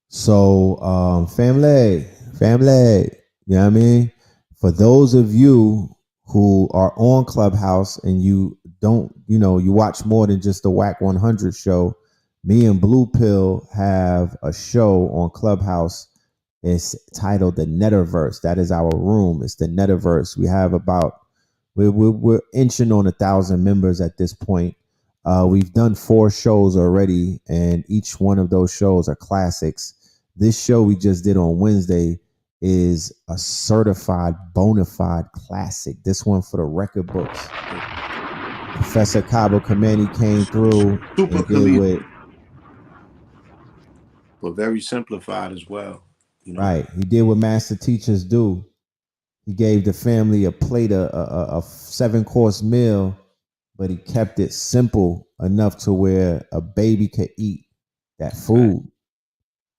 [SPEAKER 1] So, family, you know what I mean? For those of you who are on Clubhouse and you don't, you watch more than just the Whack 100 show, me and Blue Pill have a show on Clubhouse. It's titled The Netaverse. That is our room. It's the Netaverse. We have about, we're inching on 1,000 members at this point. We've done 4 shows already, and each one of those shows are classics. This show we just did on Wednesday is a certified bona fide classic. This one for the record books. Professor Cabo Kameni came through
[SPEAKER 4] super
[SPEAKER 1] and did
[SPEAKER 4] collegial,
[SPEAKER 1] what,
[SPEAKER 4] but very simplified as well. You know.
[SPEAKER 1] right. He did what master teachers do. He gave the family a plate of a 7-course meal, but he kept it simple enough to where a baby could eat that
[SPEAKER 4] Fact.
[SPEAKER 1] food.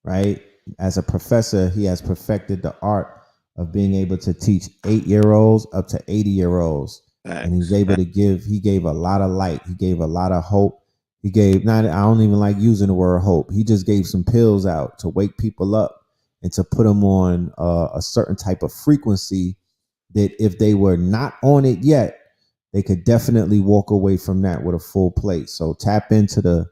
[SPEAKER 1] Right? As a professor, he has perfected the art of being able to teach 8-year-olds up to 80-year-olds. And he's
[SPEAKER 4] Facts.
[SPEAKER 1] able to he gave a lot of light. He gave a lot of hope. He gave, not, I don't even like using the word hope. He just gave some pills out to wake people up and to put them on a certain type of frequency that if they were not on it yet, they could definitely walk away from that with a full plate. So tap into the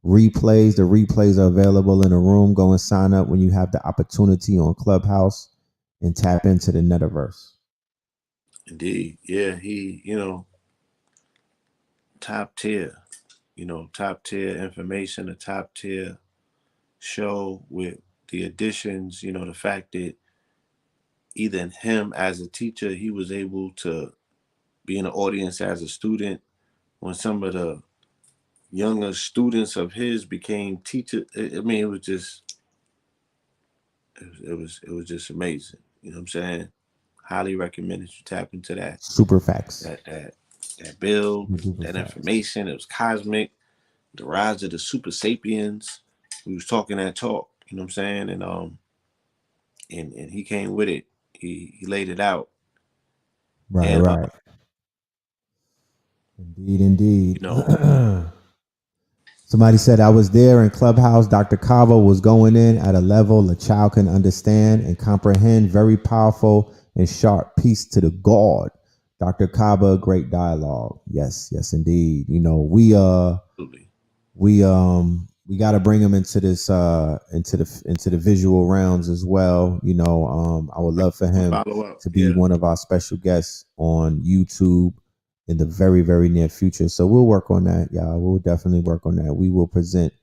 [SPEAKER 1] replays. The replays are available in the room. Go and sign up when you have the opportunity on Clubhouse and tap into the Netaverse.
[SPEAKER 4] Indeed. Yeah, he, top tier, top tier information, a top tier show with the additions, the fact that either him as a teacher, he was able to be in the audience as a student when some of the younger students of his became teachers. I mean, it was just amazing. You know what I'm saying? Highly recommended you tap into that
[SPEAKER 1] Super facts.
[SPEAKER 4] that that that build,
[SPEAKER 1] Super duper
[SPEAKER 4] that
[SPEAKER 1] facts.
[SPEAKER 4] information. It was cosmic. The rise of the super sapiens. We was talking that talk. You know what I'm saying? And he came with it. He laid it out.
[SPEAKER 1] Right,
[SPEAKER 4] And
[SPEAKER 1] right. Indeed, indeed.
[SPEAKER 4] you know,
[SPEAKER 1] Somebody said I was there in Clubhouse. Dr. Cavo was going in at a level a child can understand and comprehend. Very powerful and sharp piece to the God. Dr. Cabo, great dialogue. Yes, yes, indeed.
[SPEAKER 4] absolutely.
[SPEAKER 1] We got to bring him into this into the visual realms as well. I would love for him
[SPEAKER 4] Follow up.
[SPEAKER 1] to be
[SPEAKER 4] Yeah.
[SPEAKER 1] one of our special guests on YouTube in the very, very near future. So we'll work on that, y'all. We'll definitely work on that. We will present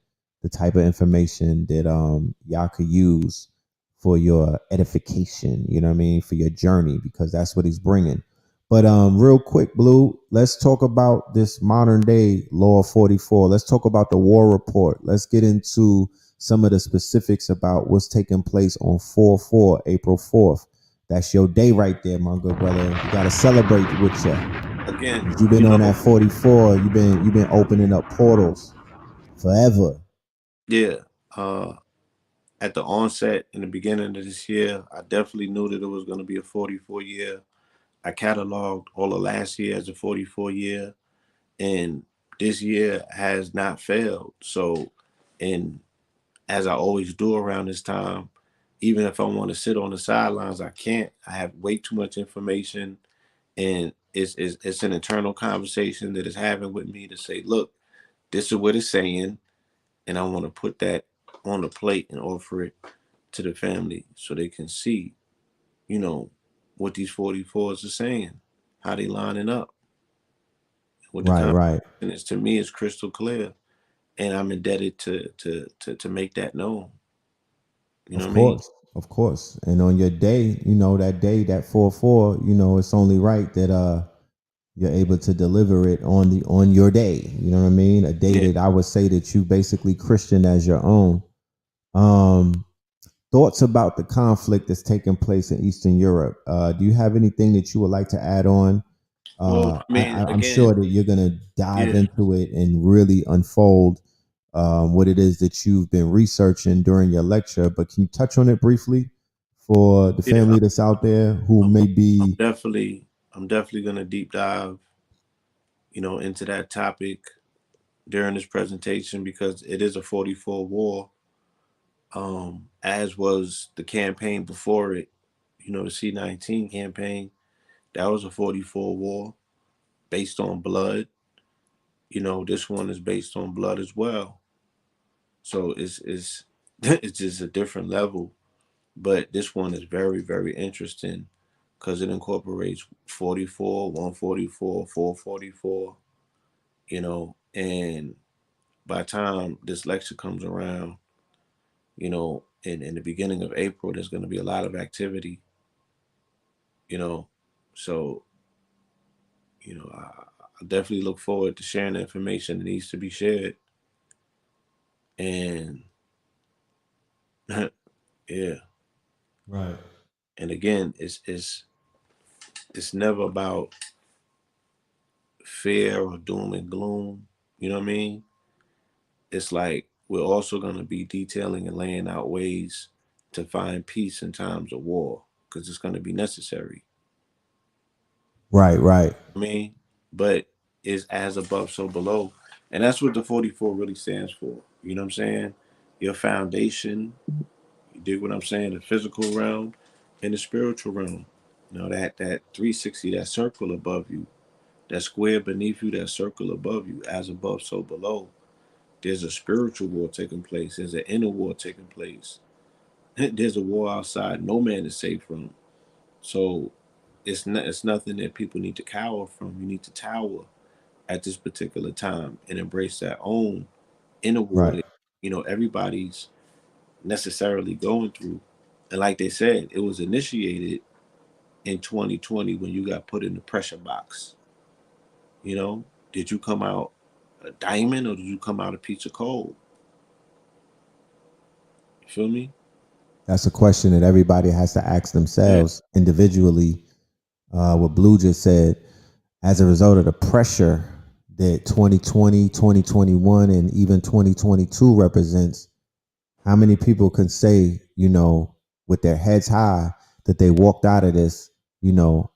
[SPEAKER 1] the type of information that y'all could use for your edification, you know what I mean, for your journey, because that's what he's bringing. But real quick, Blue, let's talk about this modern day Law 44. Let's talk about the war report. Let's get into some of the specifics about what's taking place on 4/4, April 4th. That's your day right there, my good brother. You gotta celebrate with you.
[SPEAKER 4] Again,
[SPEAKER 1] You've been on that 44. You've been opening up portals forever.
[SPEAKER 4] yeah. At the onset in the beginning of this year, I definitely knew that it was going to be a 44 year. I cataloged all of last year as a 44 year, and this year has not failed. So, and as I always do around this time, even if I want to sit on the sidelines, I can't. I have way too much information, and it's an internal conversation that is having with me to say, look, this is what it's saying, and I want to put that on the plate and offer it to the family so they can see, you know, what these 44s are saying, how they lining up. What the
[SPEAKER 1] Right,
[SPEAKER 4] conversation
[SPEAKER 1] right.
[SPEAKER 4] is to me is crystal clear, and I'm indebted to make that known. You know
[SPEAKER 1] Of
[SPEAKER 4] what I mean?
[SPEAKER 1] course, of course. And on your day, that day, that 4/4, it's only right that you're able to deliver it on your day. You know what I mean? A day
[SPEAKER 4] Yeah,
[SPEAKER 1] that I would say that you basically Christian as your own. Um, Thoughts about the conflict that's taking place in Eastern Europe. Do you have anything that you would like to add on?
[SPEAKER 4] well, I mean,
[SPEAKER 1] I'm sure
[SPEAKER 4] again,
[SPEAKER 1] that you're gonna dive
[SPEAKER 4] yeah,
[SPEAKER 1] into it and really unfold what it is that you've been researching during your lecture. But can you touch on it briefly for the
[SPEAKER 4] yeah.
[SPEAKER 1] family that's out there who
[SPEAKER 4] I'm,
[SPEAKER 1] may
[SPEAKER 4] I'm
[SPEAKER 1] be
[SPEAKER 4] definitely, I'm definitely gonna deep dive, into that topic during this presentation because it is a 44 war, as was the campaign before it. The C-19 campaign, that was a 44 war based on blood. This one is based on blood as well. So it's it's just a different level. But this one is very, very interesting because it incorporates 44, 144, 444, and by the time this lecture comes around, in the beginning of April, there's going to be a lot of activity, you know. So, I definitely look forward to sharing the information that needs to be shared. And yeah,
[SPEAKER 1] right.
[SPEAKER 4] and again, it's never about fear or doom and gloom. You know what I mean? It's like we're also going to be detailing and laying out ways to find peace in times of war because it's going to be necessary.
[SPEAKER 1] Right, right.
[SPEAKER 4] I mean, but is as above, so below. And that's what the 44 really stands for. You know what I'm saying? Your foundation, you dig what I'm saying? The physical realm and the spiritual realm. That 360, that circle above you, that square beneath you, that circle above you, as above, so below. There's a spiritual war taking place. There's an inner war taking place. There's a war outside no man is safe from. So it's nothing that people need to cower from. You need to tower at this particular time and embrace that own inner war
[SPEAKER 1] Right.
[SPEAKER 4] that everybody's necessarily going through. And like they said, it was initiated in 2020 when you got put in the pressure box. You know, did you come out a diamond or did you come out a piece of coal? You feel me?
[SPEAKER 1] That's a question that everybody has to ask
[SPEAKER 4] Yeah.
[SPEAKER 1] themselves individually. What Blue just said, as a result of the pressure that 2020, 2021, and even 2022 represents, how many people can say, with their heads high, that they walked out of this, you know,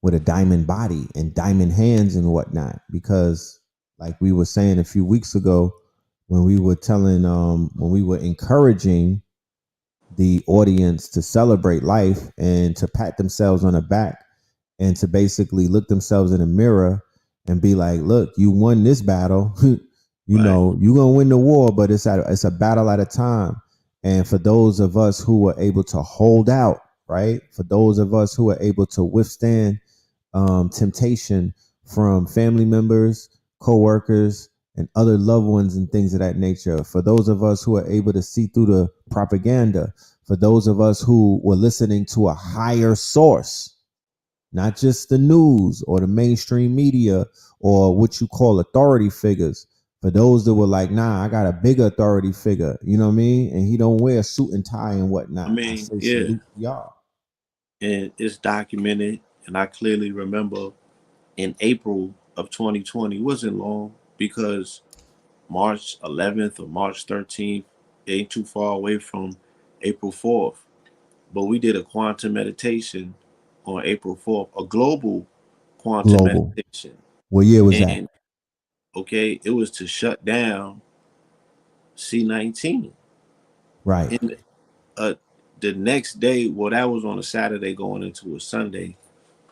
[SPEAKER 1] with a diamond body and diamond hands and whatnot? Because, like we were saying a few weeks ago, when we were encouraging the audience to celebrate life and to pat themselves on the back and to basically look themselves in the mirror and be like, look, you won this battle.
[SPEAKER 4] Right.
[SPEAKER 1] You're gonna win the war, but it's a battle at a time. And for those of us who were able to hold out, right? For those of us who are able to withstand temptation from family members, co-workers, and other loved ones and things of that nature. For those of us who are able to see through the propaganda, for those of us who were listening to a higher source, not just the news or the mainstream media or what you call authority figures. For those that were like, nah, I got a bigger authority figure, you know what I mean? And he don't wear a suit and tie and
[SPEAKER 4] I
[SPEAKER 1] whatnot. I
[SPEAKER 4] mean,
[SPEAKER 1] say
[SPEAKER 4] yeah,
[SPEAKER 1] salute to y'all.
[SPEAKER 4] and it's documented, and I clearly remember in April of 2020 wasn't long because March 11th or March 13th ain't too far away from April 4th. But we did a quantum meditation on April 4th, a global quantum
[SPEAKER 1] Global.
[SPEAKER 4] meditation.
[SPEAKER 1] What year was that?
[SPEAKER 4] And okay, it was to shut down C-19.
[SPEAKER 1] Right.
[SPEAKER 4] And the next day, well, that was on a Saturday going into a Sunday.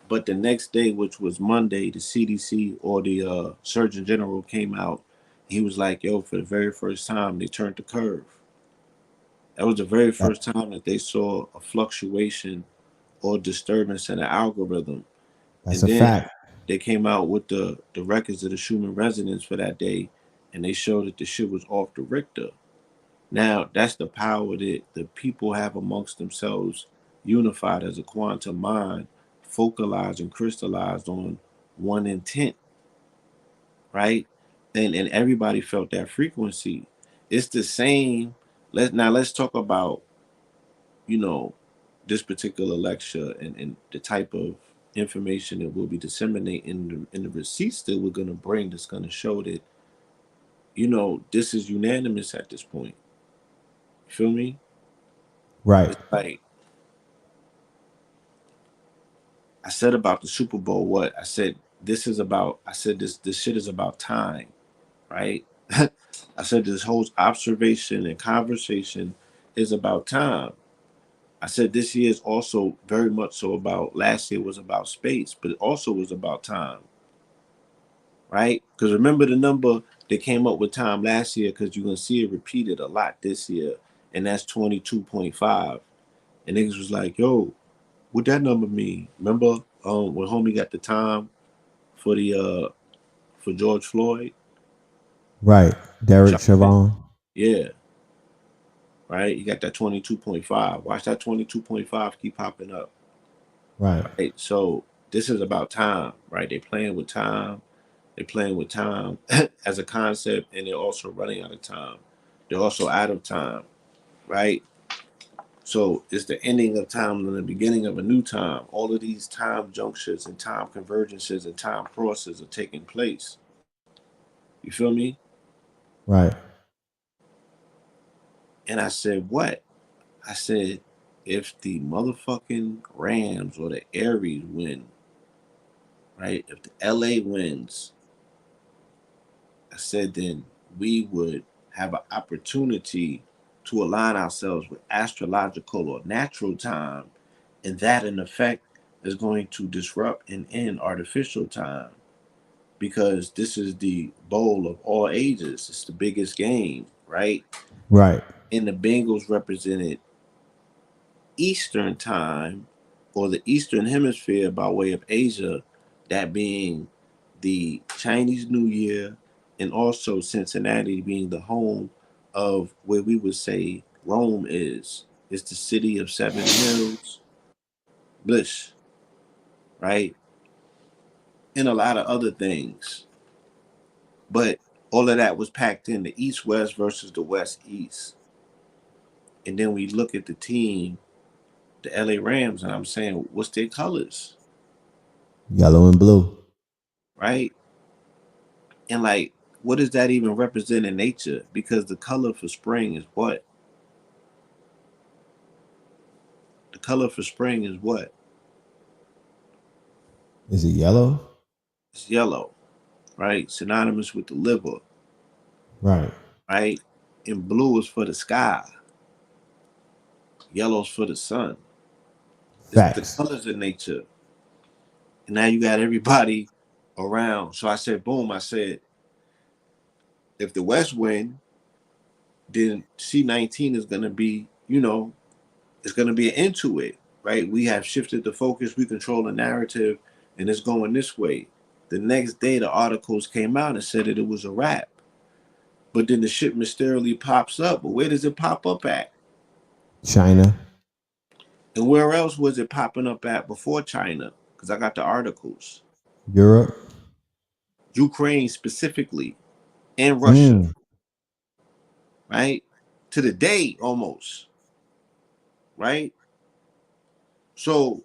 [SPEAKER 4] But the next day, which was Monday, the CDC or the Surgeon General came out. He was like, yo, for the very first time, they turned the curve. That was the very
[SPEAKER 1] That,
[SPEAKER 4] first time that they saw a fluctuation or disturbance in the algorithm.
[SPEAKER 1] that's
[SPEAKER 4] And
[SPEAKER 1] a
[SPEAKER 4] then
[SPEAKER 1] fact.
[SPEAKER 4] they came out with the records of the Schumann resonance for that day, and they showed that the shit was off the Richter. Now, that's the power that the people have amongst themselves, unified as a quantum mind, focalized and crystallized on one intent, right? And everybody felt that frequency. It's the same. Let's talk about, you know, this particular lecture and the type of information that we'll be disseminating in the receipts that we're gonna bring that's gonna show that, this is unanimous at this point. You feel me?
[SPEAKER 1] Right.
[SPEAKER 4] It's like I said about the Super Bowl, what I said, I said this shit is about time, right? I said this whole observation and conversation is about time. I said this year is also very much so about, last year was about space, but it also was about time, right? Because remember the number they came up with time last year, because you're gonna see it repeated a lot this year, and that's 22.5. And niggas was like, yo, what that number mean? Remember when homie got the time for the for George Floyd?
[SPEAKER 1] Right. Derek
[SPEAKER 4] Chuck it.
[SPEAKER 1] Chavon.
[SPEAKER 4] Yeah, right. You got that 22.5. Watch that 22.5 keep popping up.
[SPEAKER 1] Right.
[SPEAKER 4] Right. So this is about time, right? They're playing with time. They're playing with time as a concept, and they're also running out of time. They're also out of time, right? So it's the ending of time and the beginning of a new time. All of these time junctions and time convergences and time crosses are taking place. You feel me?
[SPEAKER 1] Right.
[SPEAKER 4] And I said, what? I said, if the motherfucking Rams or the Aries win, right? If the LA wins, I said, then we would have an opportunity to align ourselves with astrological or natural time. And that, in effect, is going to disrupt and end artificial time, because this is the bowl of all ages. It's the biggest game, right?
[SPEAKER 1] Right.
[SPEAKER 4] And the Bengals represented Eastern time, or the Eastern Hemisphere by way of Asia, that being the Chinese New Year, and also Cincinnati being the home of where we would say Rome is. It's the city of seven hills, bliss, right? And a lot of other things. But all of that was packed in the East West versus the West East. And then we look at the team, the LA Rams, and I'm saying, what's their colors,
[SPEAKER 1] Yellow and blue.
[SPEAKER 4] right? And like, what does that even represent in nature? Because the color for spring is what? The color for spring is what?
[SPEAKER 1] Is it yellow?
[SPEAKER 4] It's yellow, right? Synonymous with the liver,
[SPEAKER 1] Right.
[SPEAKER 4] right? And blue is for the sky, yellow's for the sun. It's the
[SPEAKER 1] Facts.
[SPEAKER 4] colors in nature. And now you got everybody around. So I said, boom, I said, if the West win, then C-19 is going to be, it's going to be an end to it, right? We have shifted the focus, we control the narrative, and it's going this way. The next day, the articles came out and said that it was a wrap. But then the shit mysteriously pops up. But where does it pop up at?
[SPEAKER 1] China.
[SPEAKER 4] And where else was it popping up at before China? Because I got the articles.
[SPEAKER 1] Europe.
[SPEAKER 4] Ukraine specifically, and Russia,
[SPEAKER 1] Mm.
[SPEAKER 4] right? To the day almost, right? So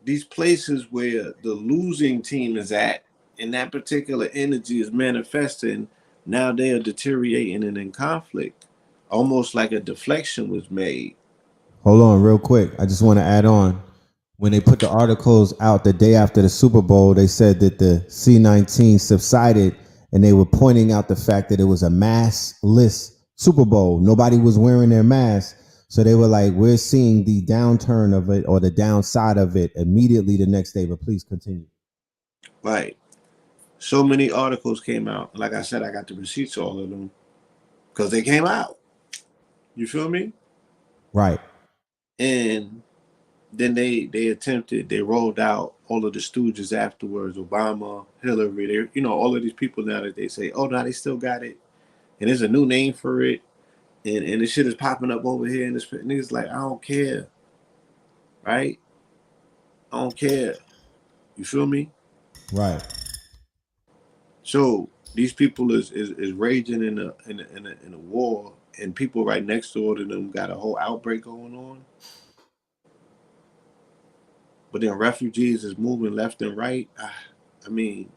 [SPEAKER 4] these places where the losing team is at and that particular energy is manifesting, now they are deteriorating and in conflict. Almost like a deflection was made.
[SPEAKER 1] Hold on, real quick. I just want to add on. When they put the articles out the day after the Super Bowl, they said that the C-19 subsided, and they were pointing out the fact that it was a maskless Super Bowl. Nobody was wearing their mask. So they were like, we're seeing the downturn of it or the downside of it immediately the next day. But please continue.
[SPEAKER 4] Right. So many articles came out. Like I said, I got the receipts, all of them, because they came out. You feel me?
[SPEAKER 1] Right.
[SPEAKER 4] And then they rolled out all of the stooges afterwards, Obama, Hillary, all of these people now that they say, oh, now they still got it. And there's a new name for it. And the shit is popping up over here. And this niggas like, I don't care. Right? I don't care. You feel me?
[SPEAKER 1] Right.
[SPEAKER 4] So these people is raging in a war, and people right next door to them got a whole outbreak going on. But then refugees is moving left and right. I mean,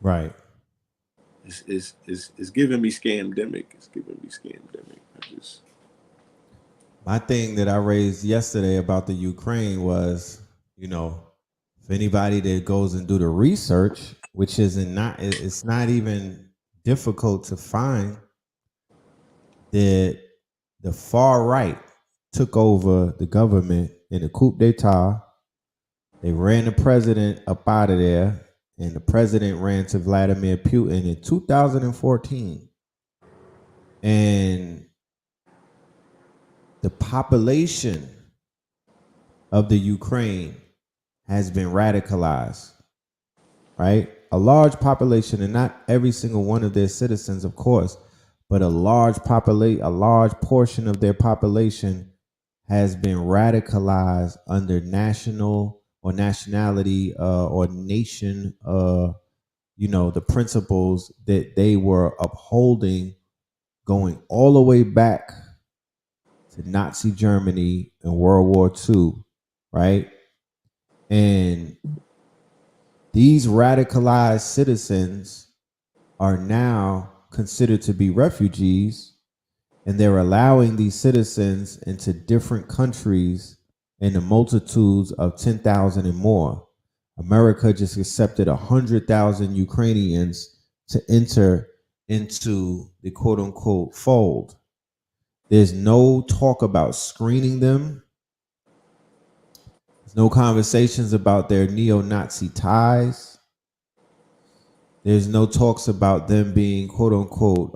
[SPEAKER 1] Right.
[SPEAKER 4] it's giving me scamdemic. It's giving me scamdemic.
[SPEAKER 1] My thing that I raised yesterday about the Ukraine was, if anybody that goes and do the research, which it's not even difficult to find that the far right took over the government in a coup d'etat. They ran the president up out of there, and the president ran to Vladimir Putin in 2014. And the population of the Ukraine has been radicalized, right? A large population, and not every single one of their citizens, of course, but a large portion of their population has been radicalized under national or nationality or nation, the principles that they were upholding going all the way back to Nazi Germany in World War II, right? And these radicalized citizens are now considered to be refugees, and they're allowing these citizens into different countries in the multitudes of 10,000 and more. America just accepted 100,000 Ukrainians to enter into the quote unquote fold. There's no talk about screening them. There's no conversations about their neo-Nazi ties. There's no talks about them being quote unquote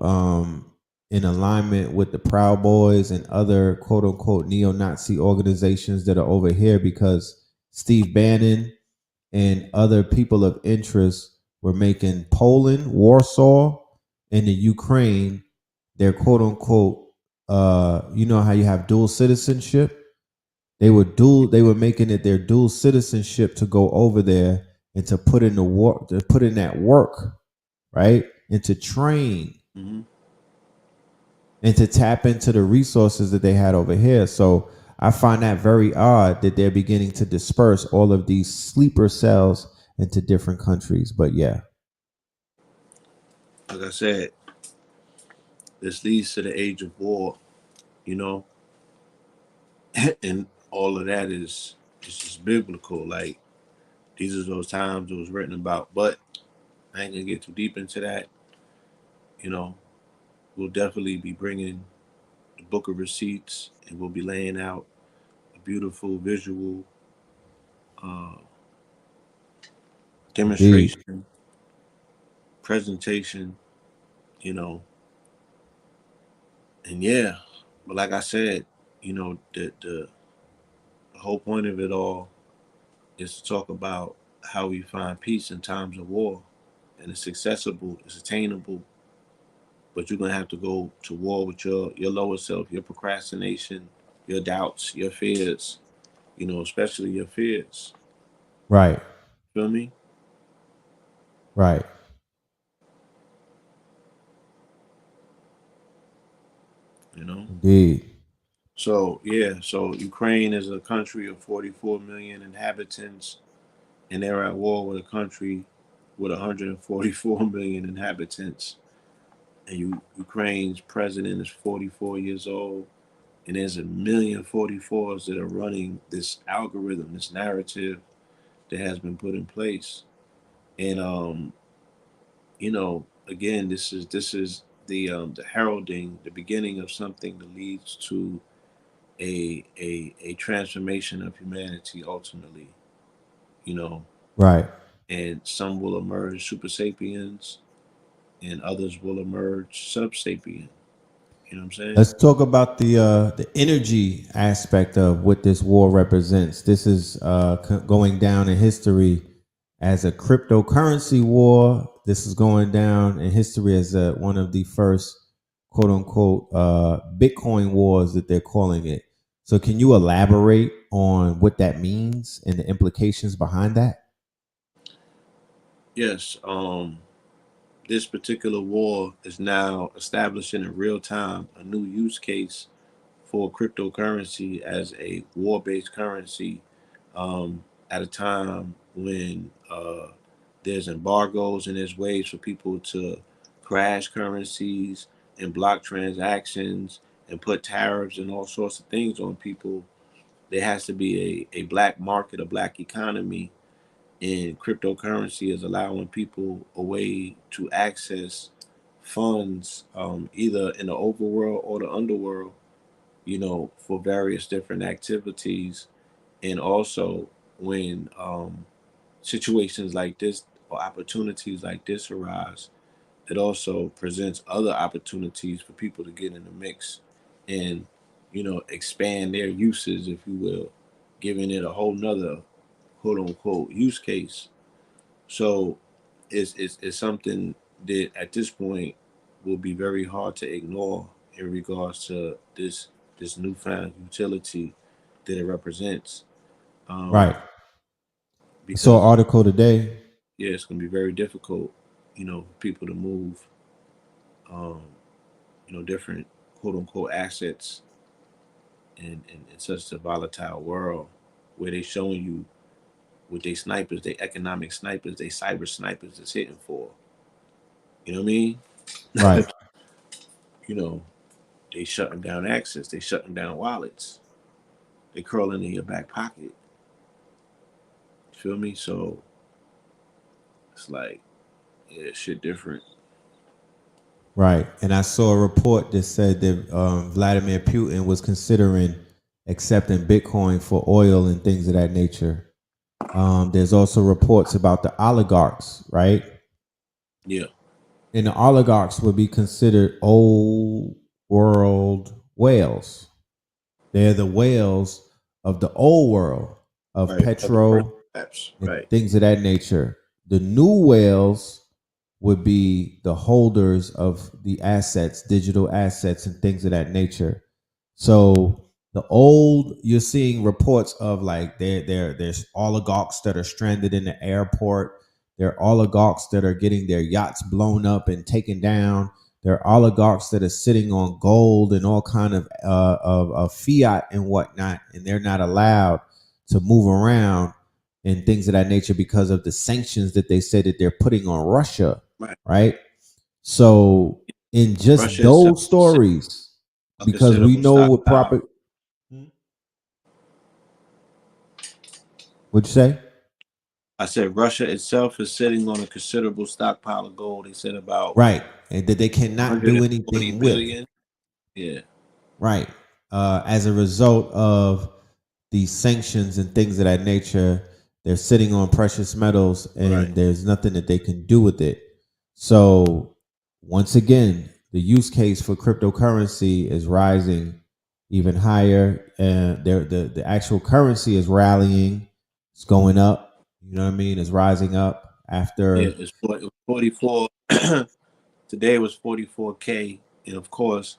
[SPEAKER 1] in alignment with the Proud Boys and other quote unquote neo-Nazi organizations that are over here, because Steve Bannon and other people of interest were making Poland, Warsaw, and the Ukraine their quote unquote you know how you have dual citizenship? They were making it their dual citizenship to go over there and to put in the work, to put in that work, right? And to train and to tap into the resources that they had over here. So I find that very odd that they're beginning to disperse all of these sleeper cells into different countries. But yeah.
[SPEAKER 4] Like I said, this leads to the age of war, and all of that is just biblical. Like, these are those times it was written about. But I ain't gonna get too deep into that. We'll definitely be bringing the book of receipts, and we'll be laying out a beautiful visual uh,
[SPEAKER 1] Indeed.
[SPEAKER 4] demonstration, presentation, you know, and yeah. But like I said, the whole point of it all is to talk about how we find peace in times of war. and it's accessible, it's attainable, but you're gonna have to go to war with your lower self, your procrastination, your doubts, your fears. Especially your fears.
[SPEAKER 1] Right.
[SPEAKER 4] Feel me?
[SPEAKER 1] Right.
[SPEAKER 4] You know.
[SPEAKER 1] Indeed.
[SPEAKER 4] So yeah, so Ukraine is a country of 44 million inhabitants, and they're at war with a country with 144 million inhabitants. And Ukraine's president is 44 years old, and there's a million 44s that are running this algorithm, this narrative that has been put in place. And again, this is the heralding, the beginning of something that leads to a transformation of humanity ultimately. You know,
[SPEAKER 1] Right.
[SPEAKER 4] and some will emerge super sapiens, and others will emerge subsapien. You know what I'm saying?
[SPEAKER 1] Let's talk about the energy aspect of what this war represents. This is going down in history as a cryptocurrency war. This is going down in history as one of the first quote unquote Bitcoin wars that they're calling it. So, can you elaborate on what that means and the implications behind that?
[SPEAKER 4] Yes. This particular war is now establishing in real time a new use case for cryptocurrency as a war-based currency, at a time when there's embargoes and there's ways for people to crash currencies and block transactions and put tariffs and all sorts of things on people. There has to be a black market, a black economy, and cryptocurrency is allowing people a way to access funds, either in the overworld or the underworld, for various different activities. And also, when situations like this or opportunities like this arise, it also presents other opportunities for people to get in the mix and, expand their uses, if you will, giving it a whole nother quote unquote use case. So it's something that at this point will be very hard to ignore in regards to this newfound utility that it represents. Um,
[SPEAKER 1] Right. I saw an
[SPEAKER 4] because
[SPEAKER 1] article today.
[SPEAKER 4] yeah, it's gonna be very difficult, for people to move, um, different quote unquote assets in such a volatile world where they showing you what they snipers, they economic snipers, they cyber snipers is hitting for. You know what I mean?
[SPEAKER 1] Right.
[SPEAKER 4] you know, they shutting down access, they shutting down wallets, they curling in your back pocket. Feel me? So it's like, yeah, shit different.
[SPEAKER 1] Right. And I saw a report that said that Vladimir Putin was considering accepting Bitcoin for oil and things of that nature. There's also reports about the oligarchs, right?
[SPEAKER 4] Yeah.
[SPEAKER 1] And the oligarchs would be considered old world whales. They're the whales of the old world of
[SPEAKER 4] Right. Other first
[SPEAKER 1] petro
[SPEAKER 4] steps.
[SPEAKER 1] and
[SPEAKER 4] Right.
[SPEAKER 1] things of that nature. The new whales would be the holders of the assets, digital assets, and things of that nature. So the old, you're seeing reports of like there's oligarchs that are stranded in the airport. There are oligarchs that are getting their yachts blown up and taken down. There are oligarchs that are sitting on gold and all kind of fiat and whatnot, and they're not allowed to move around and things of that nature because of the sanctions that they say that they're putting on Russia,
[SPEAKER 4] Right.
[SPEAKER 1] right? So in just
[SPEAKER 4] Russia itself
[SPEAKER 1] those
[SPEAKER 4] is
[SPEAKER 1] stories,
[SPEAKER 4] a
[SPEAKER 1] because we
[SPEAKER 4] considerable
[SPEAKER 1] know what
[SPEAKER 4] stockpile.
[SPEAKER 1] proper, what'd you say?
[SPEAKER 4] I said Russia itself is sitting on a considerable stockpile of gold. They said about
[SPEAKER 1] Right, and that they cannot do
[SPEAKER 4] 140
[SPEAKER 1] anything with.
[SPEAKER 4] billion. Yeah.
[SPEAKER 1] Right, as a result of these sanctions and things of that nature, they're sitting on precious metals,
[SPEAKER 4] Right.
[SPEAKER 1] and there's nothing that they can do with it. So once again, the use case for cryptocurrency is rising even higher, and the actual currency is rallying. It's going up. You know what I mean? It's rising up after.
[SPEAKER 4] it was 44. Today it was 44K, and of course,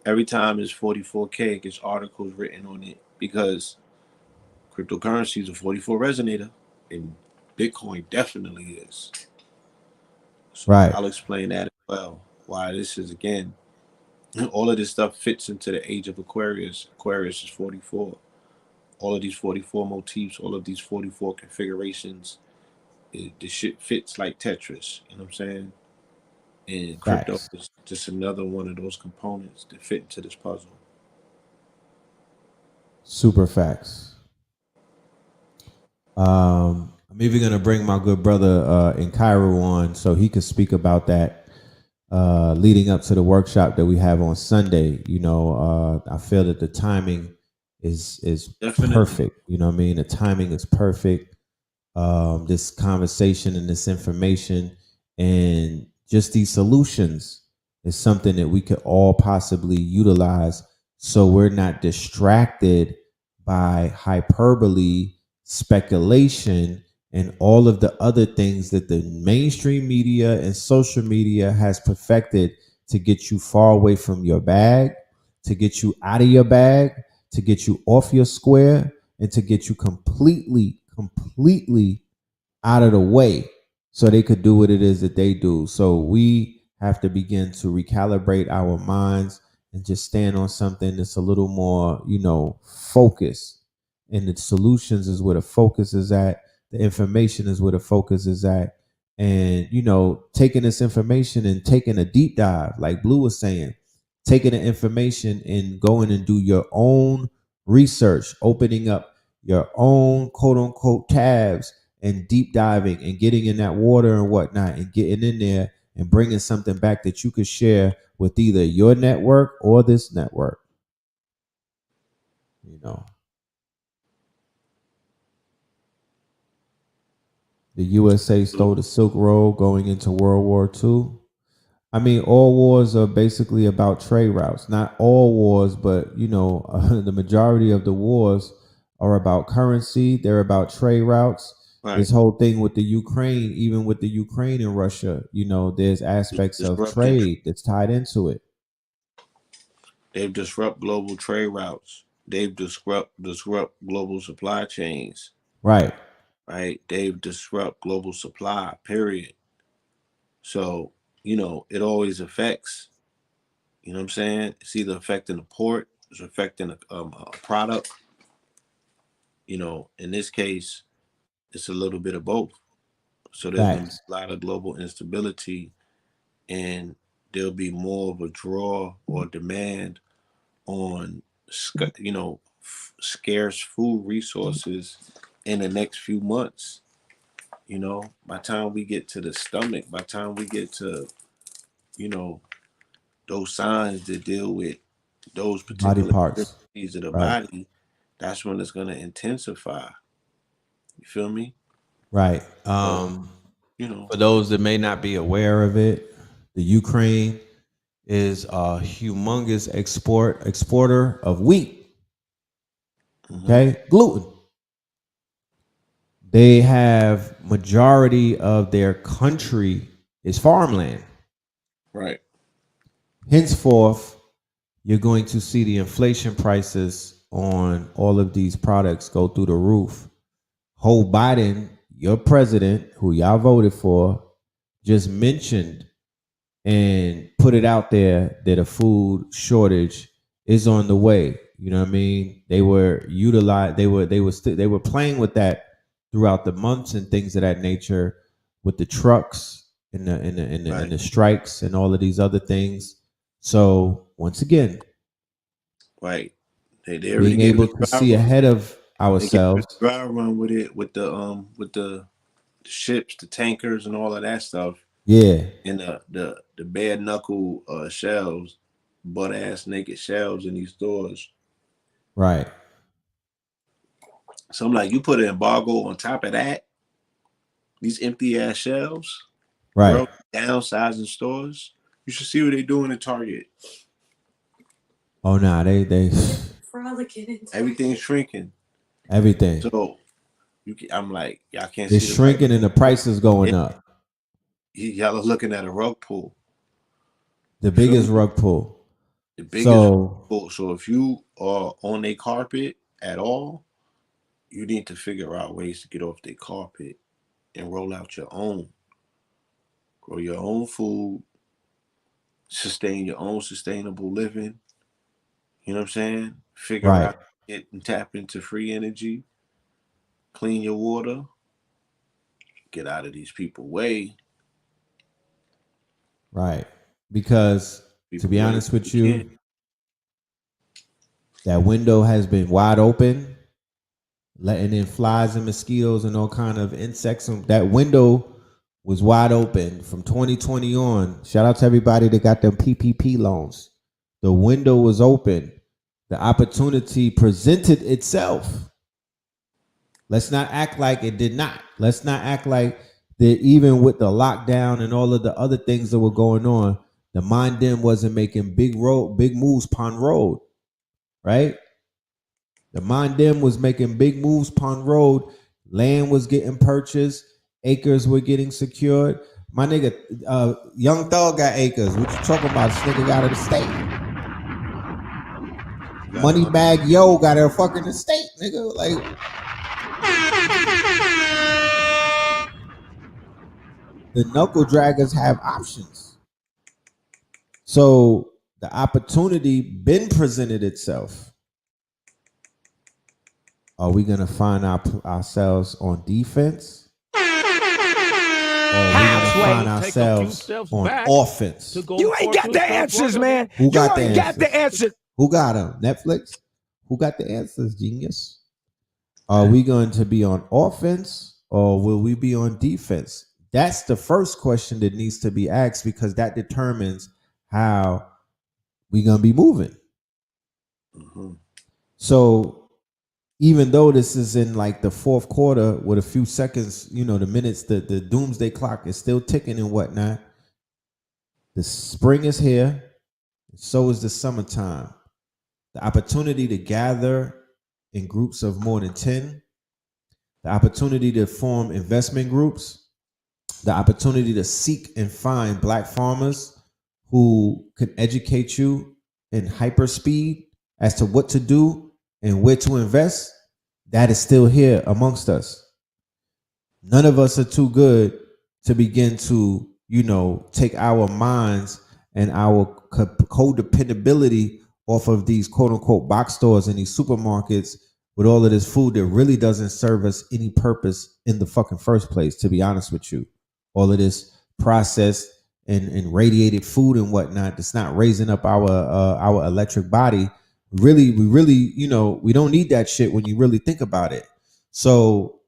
[SPEAKER 4] every time it's 44K, it gets articles written on it because cryptocurrency is a 44 resonator, and Bitcoin definitely is. So
[SPEAKER 1] Right.
[SPEAKER 4] I'll explain that as well. Why this is again, all of this stuff fits into the age of Aquarius. Aquarius is 44. All of these 44 motifs, all of these 44 configurations, this shit fits like Tetris. You know what I'm saying? And crypto
[SPEAKER 1] Facts.
[SPEAKER 4] is just another one of those components that fit into this puzzle.
[SPEAKER 1] Super facts. I'm even gonna bring my good brother in Cairo on so he could speak about that leading up to the workshop that we have on Sunday. I feel that the timing is
[SPEAKER 4] Definitely.
[SPEAKER 1] perfect. You know what I mean? The timing is perfect. This conversation and this information and just these solutions is something that we could all possibly utilize so we're not distracted by hyperbole, speculation, and all of the other things that the mainstream media and social media has perfected to get you far away from your bag, to get you out of your bag, to get you off your square, and to get you completely out of the way so they could do what it is that they do. So we have to begin to recalibrate our minds and just stand on something that's a little more, focused. And the solutions is where the focus is at. The information is where the focus is at. And, taking this information and taking a deep dive, like Blue was saying, taking the information and going and do your own research, opening up your own quote unquote tabs and deep diving and getting in that water and whatnot and getting in there and bringing something back that you could share with either your network or this network. You know, the USA stole the Silk Road going into World War II. I mean, all wars are basically about trade routes. Not all wars, but the majority of the wars are about currency. They're about trade routes.
[SPEAKER 4] Right.
[SPEAKER 1] This whole thing with the Ukraine, even with the Ukraine and Russia, there's aspects of
[SPEAKER 4] Disrupted.
[SPEAKER 1] trade that's tied into it.
[SPEAKER 4] They've disrupt global trade routes. They've disrupt global supply chains.
[SPEAKER 1] Right.
[SPEAKER 4] Right. They've disrupt global supply. Period. So it always affects. You know what I'm saying? It's either affecting the port, it's affecting a product. In this case, it's a little bit of both. So there's going to be
[SPEAKER 1] Facts.
[SPEAKER 4] a lot of global instability, and there'll be more of a draw or demand on scarce food resources in the next few months. By the time we get to the stomach, by the time we get to you know those signs that deal with those
[SPEAKER 1] Body
[SPEAKER 4] particular
[SPEAKER 1] parts.
[SPEAKER 4] needs of the
[SPEAKER 1] Right.
[SPEAKER 4] body, that's when it's going to intensify. You feel me?
[SPEAKER 1] Right.
[SPEAKER 4] So you know,
[SPEAKER 1] For those that may not be aware of it, the Ukraine is a humongous exporter of wheat.
[SPEAKER 4] hmm
[SPEAKER 1] Okay, gluten. They have majority of their country is farmland.
[SPEAKER 4] right,
[SPEAKER 1] Henceforth, you're going to see the inflation prices on all of these products go through the roof. Joe Biden, your president, who y'all voted for, just mentioned and put it out there that a food shortage is on the way. You know what I mean? They were utilized. They were playing with that throughout the months and things of that nature with the trucks and
[SPEAKER 4] right,
[SPEAKER 1] the strikes and all of these other things. So once again,
[SPEAKER 4] right. They already
[SPEAKER 1] being
[SPEAKER 4] gave it
[SPEAKER 1] able
[SPEAKER 4] a
[SPEAKER 1] to
[SPEAKER 4] dry
[SPEAKER 1] see
[SPEAKER 4] run.
[SPEAKER 1] ahead of
[SPEAKER 4] They gave it
[SPEAKER 1] ourselves.
[SPEAKER 4] a dry run with it, with the ships, the tankers, and all of that stuff,
[SPEAKER 1] Yeah,
[SPEAKER 4] and the bare knuckle shelves, butt ass naked shelves in these stores.
[SPEAKER 1] right,
[SPEAKER 4] So I'm like, you put an embargo on top of that, these empty ass shelves,
[SPEAKER 1] right.
[SPEAKER 4] bro, downsizing stores. You should see what they're doing at Target.
[SPEAKER 1] Oh nah, they
[SPEAKER 4] Everything's shrinking.
[SPEAKER 1] everything.
[SPEAKER 4] So I'm like, y'all can't
[SPEAKER 1] It's
[SPEAKER 4] see the price.
[SPEAKER 1] shrinking and the price is going up.
[SPEAKER 4] Y'all are looking at a rug pull.
[SPEAKER 1] The
[SPEAKER 4] You feel
[SPEAKER 1] biggest
[SPEAKER 4] me?
[SPEAKER 1] rug pull.
[SPEAKER 4] The biggest rug
[SPEAKER 1] So
[SPEAKER 4] pull. So if you are on a carpet at all, you need to figure out ways to get off the carpet and roll out your own. Grow your own food, sustain your own sustainable living. You know what I'm saying? Figure
[SPEAKER 1] right,
[SPEAKER 4] out it and tap into free energy, clean your water, get out of these people way.
[SPEAKER 1] right. Because to
[SPEAKER 4] People
[SPEAKER 1] be
[SPEAKER 4] way
[SPEAKER 1] honest with
[SPEAKER 4] you can.
[SPEAKER 1] you, that window has been wide open, letting in flies and mosquitoes and all kind of insects. That window was wide open from 2020 on. Shout out to everybody that got them PPP loans. The window was open. The opportunity presented itself. Let's not act like it did not. Let's not act like that even with the lockdown and all of the other things that were going on, the Mind Dem wasn't making big moves Pond Road, right? The Mind Dem was making big moves Pond Road. Land was getting purchased. Acres were getting secured. My nigga, Young Thug got acres. What you talking about? This nigga got an estate. Moneybag Yo got a fucking estate, nigga. Like, the knuckle draggers have options. So the opportunity been presented itself. Are we gonna find ourselves on defense? Or are we gonna find ourselves on offense?
[SPEAKER 5] You ain't got the answers, man.
[SPEAKER 1] Who got the
[SPEAKER 5] You ain't got the answers.
[SPEAKER 1] Who got them? Netflix? Who got the answers, genius? Are we going to be on offense or will we be on defense? That's the first question that needs to be asked because that determines how we gonna be moving.
[SPEAKER 4] Mm-hmm.
[SPEAKER 1] So even though this is in like the fourth quarter with a few seconds, the minutes, the doomsday clock is still ticking and whatnot. The spring is here, so is the summertime. The opportunity to gather in groups of more than 10, the opportunity to form investment groups, the opportunity to seek and find Black farmers who can educate you in hyper speed as to what to do and where to invest, that is still here amongst us. None of us are too good to begin to, take our minds and our codependability off of these quote unquote box stores and these supermarkets with all of this food that really doesn't serve us any purpose in the fucking first place, to be honest with you. All of this processed and radiated food and whatnot that's not raising up our electric body. We really, we don't need that shit when you really think about it. So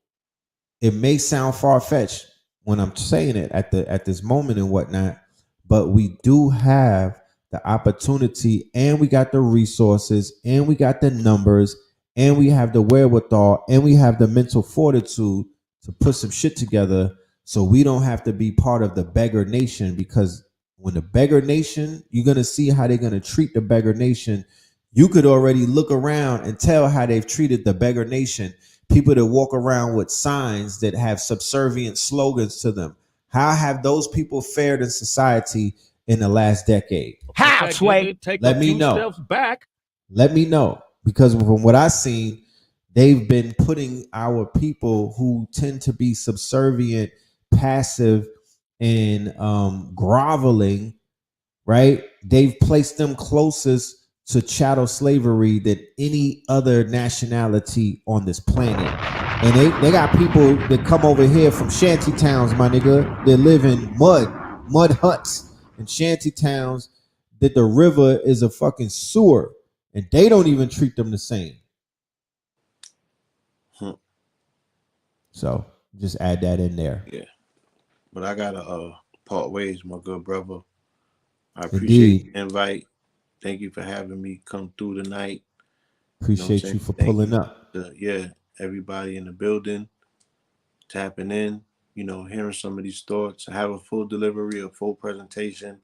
[SPEAKER 1] it may sound far-fetched when I'm saying it at this moment and whatnot, but we do have the opportunity and we got the resources and we got the numbers and we have the wherewithal and we have the mental fortitude to put some shit together so we don't have to be part of the beggar nation. Because when the beggar nation, you're going to see how they're going to treat the beggar nation. You could already look around and tell how they've treated the beggar nation. People that walk around with signs that have subservient slogans to them. How have those people fared in society in the last decade?
[SPEAKER 5] How, Sway?
[SPEAKER 1] Let me know. Let me know. Because from what I've seen, they've been putting our people who tend to be subservient, passive, and groveling, right? They've placed them closest to chattel slavery than any other nationality on this planet. And they got people that come over here from shanty towns, my nigga, that live in mud huts and shanty towns that the river is a fucking sewer. And they don't even treat them the same. So just add that in there.
[SPEAKER 4] Yeah. But I gotta part ways, my good brother. I appreciate
[SPEAKER 1] Indeed.
[SPEAKER 4] the invite. Thank you for having me come through tonight.
[SPEAKER 1] Appreciate you for pulling up.
[SPEAKER 4] Everybody in the building, tapping in, hearing some of these thoughts. I have a full delivery, a full presentation.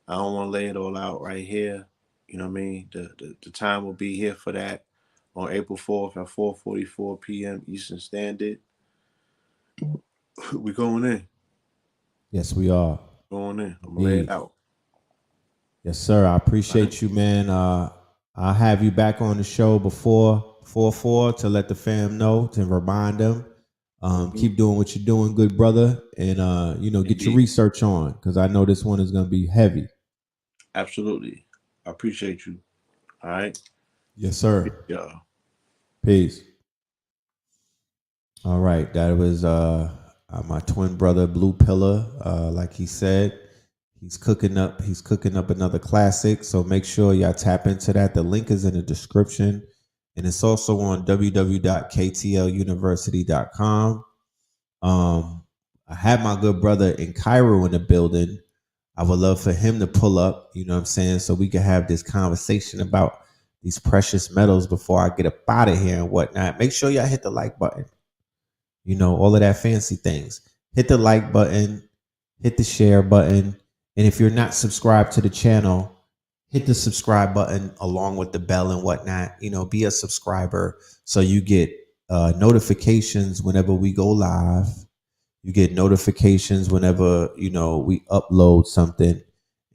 [SPEAKER 4] I don't want to lay it all out right here. You know what I mean? The time will be here for that on April 4th at 4:44 p.m. Eastern Standard. We going in.
[SPEAKER 1] Yes, we are.
[SPEAKER 4] Going in. I'm gonna lay it out.
[SPEAKER 1] Yes, sir. I appreciate you, man. I'll have you back on the show before 4-4 to let the fam know, to remind them. Keep doing what you're doing, good brother, and get your research on, because I know this one is going to be heavy.
[SPEAKER 4] Absolutely. I appreciate you. All right.
[SPEAKER 1] Yes, sir.
[SPEAKER 4] Yeah.
[SPEAKER 1] Peace. All right, that was my twin brother, Blue Pillar. Like he said, he's cooking up another classic. So make sure y'all tap into that. The link is in the description, and it's also on www.ktluniversity.com. I have my good brother in Cairo in the building. I would love for him to pull up, you know what I'm saying, so we can have this conversation about these precious metals before I get up out of here and whatnot. Make sure y'all hit the like button. All of that fancy things. Hit the like button, hit the share button. And if you're not subscribed to the channel, hit the subscribe button along with the bell and whatnot. Be a subscriber so you get notifications whenever we go live. You get notifications whenever, we upload something,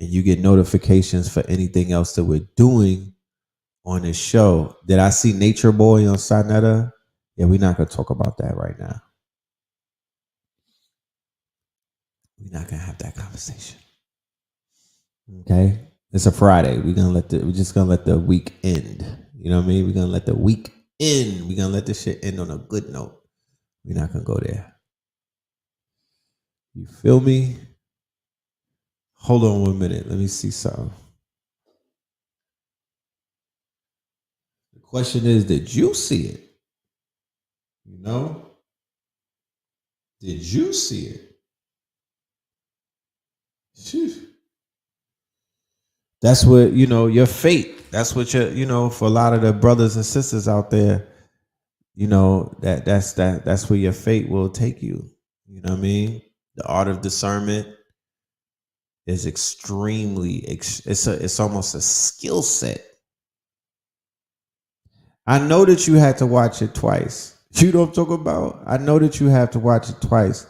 [SPEAKER 1] and you get notifications for anything else that we're doing on this show. Did I see Nature Boy on Sonetta? Yeah, we're not going to talk about that right now. We're not going to have that conversation. Okay? It's a Friday. We're just going to let the week end. You know what I mean? We're going to let the week end. We're going to let this shit end on a good note. We're not going to go there. You feel me? Hold on 1 minute. Let me see something. The question is, did you see it? Did you see it? Sheesh. That's what, your fate. That's what for a lot of the brothers and sisters out there, that's where your fate will take you. You know what I mean? The art of discernment is extremely, it's almost a skill set. I know that you had to watch it twice. You know what I'm talking about? I know that you have to watch it twice,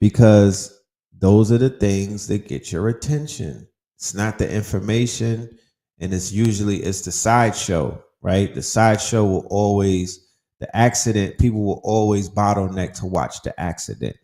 [SPEAKER 1] because those are the things that get your attention. It's not the information, and it's the sideshow, right? The sideshow will always, the accident, people will always bottleneck to watch the accident.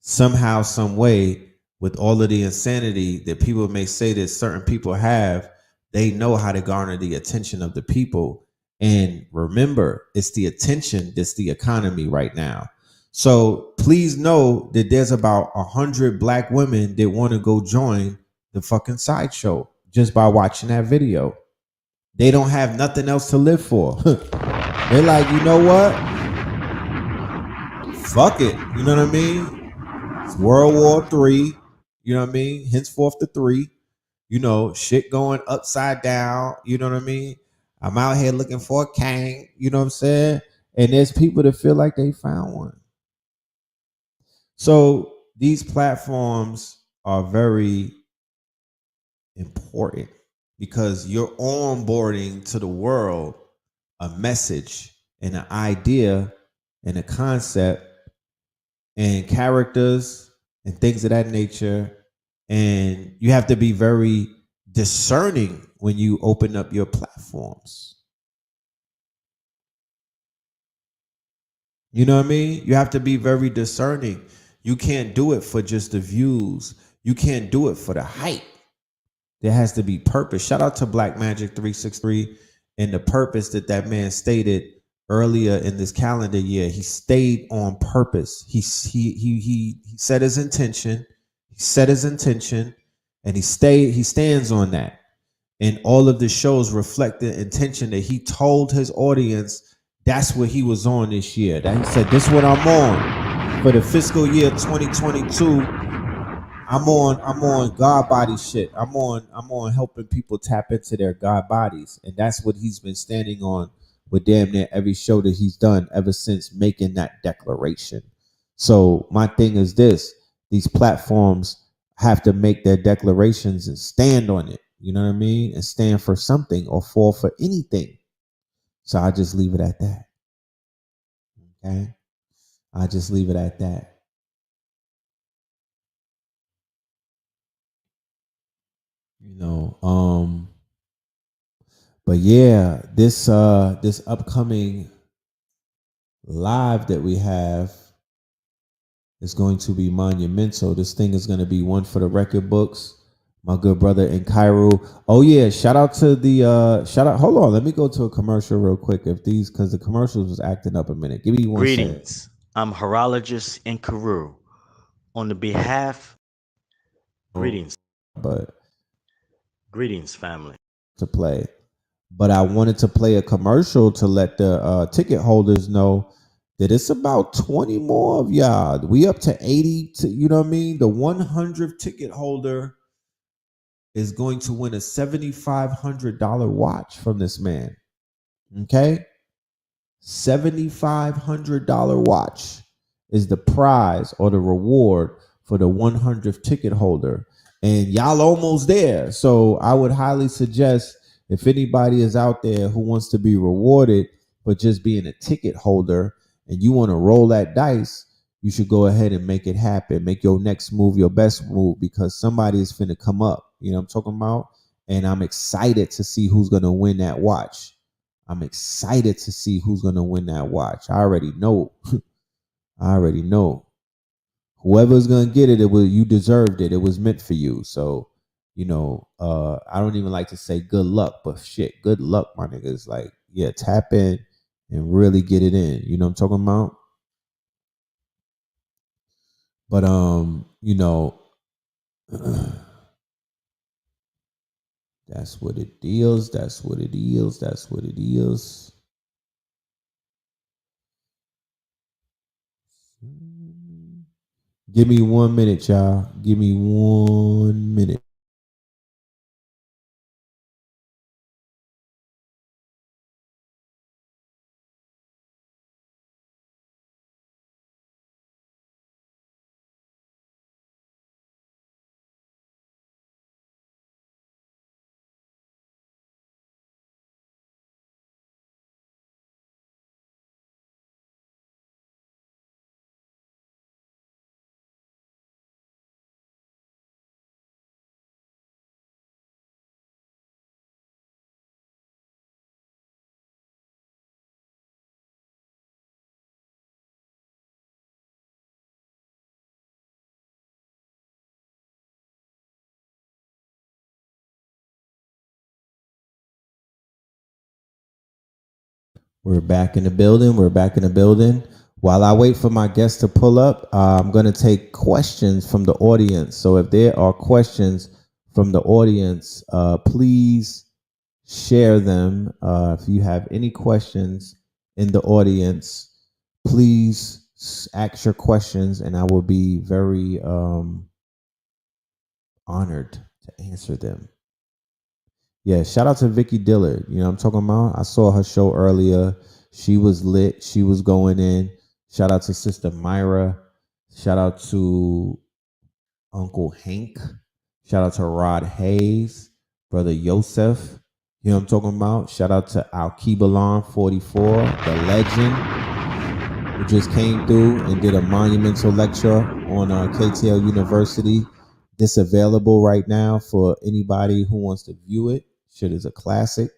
[SPEAKER 1] Somehow, some way, with all of the insanity that people may say that certain people have, they know how to garner the attention of the people. And remember, it's the attention that's the economy right now. So please know that there's about 100 black women that want to go join the fucking sideshow just by watching that video. They don't have nothing else to live for. They're like, you know what? Fuck it. You know what I mean? It's World War III. You know what I mean? Henceforth the 3. Shit going upside down. You know what I mean? I'm out here looking for a king. You know what I'm saying? And there's people that feel like they found one. So these platforms are very important, because you're onboarding to the world a message and an idea and a concept and characters and things of that nature. And you have to be very discerning when you open up your platforms. You know what I mean? You have to be very discerning. You can't do it for just the views. You can't do it for the hype. There has to be purpose. Shout out to Black Magic 363 and the purpose that man stated earlier in this calendar year. He stayed on purpose. He set his intention. He set his intention, and he stands on that. And all of the shows reflect the intention that he told his audience that's what he was on this year. That he said, this is what I'm on for the fiscal year 2022. I'm on God body shit. I'm on helping people tap into their God bodies. And that's what he's been standing on with damn near every show that he's done ever since making that declaration. So my thing is this: these platforms have to make their declarations and stand on it. You know what I mean? And stand for something or fall for anything. So I just leave it at that. Okay. I just leave it at that. You know, but yeah, this upcoming live that we have is going to be monumental. This thing is going to be one for the record books. My good brother in Cairo. Oh yeah, shout out to the shout out. Hold on, let me go to a commercial real quick. If these, because the commercials was acting up a minute. Give me one second.
[SPEAKER 3] Greetings. I'm horologist in Carew. On the behalf, greetings,
[SPEAKER 1] But
[SPEAKER 3] greetings, family.
[SPEAKER 1] to play, but I wanted to play a commercial to let the ticket holders know that it's about 20 more of y'all. We up to 80. You know what I mean? The 100th ticket holder is going to win a $7,500 watch from this man. Okay? $7,500 watch is the prize or the reward for the 100th ticket holder. And y'all almost there. So I would highly suggest, if anybody is out there who wants to be rewarded for just being a ticket holder and you want to roll that dice, you should go ahead and make it happen. Make your next move your best move, because somebody is finna come up. You know what I'm talking about? And I'm excited to see who's going to win that watch. I'm excited to see who's going to win that watch. I already know. I already know. Whoever's going to get it, you deserved it. It was meant for you. So, you know, I don't even like to say good luck, but shit, good luck, my niggas. Like, yeah, tap in and really get it in. You know what I'm talking about? But you know, that's what it is. That's what it is. That's what it is. Give me 1 minute, y'all. Give me 1 minute. We're back in the building. We're back in the building. While I wait for my guests to pull up, I'm going to take questions from the audience. So if there are questions from the audience, please share them. If you have any questions in the audience, please ask your questions, and I will be very honored to answer them. Yeah, shout out to Vicky Dillard. You know what I'm talking about? I saw her show earlier. She was lit. She was going in. Shout out to Sister Myra. Shout out to Uncle Hank. Shout out to Rod Hayes, Brother Yosef. You know what I'm talking about? Shout out to Pillar44, the legend, who just came through and did a monumental lecture on KTL University. This available right now for anybody who wants to view it. Shit is a classic.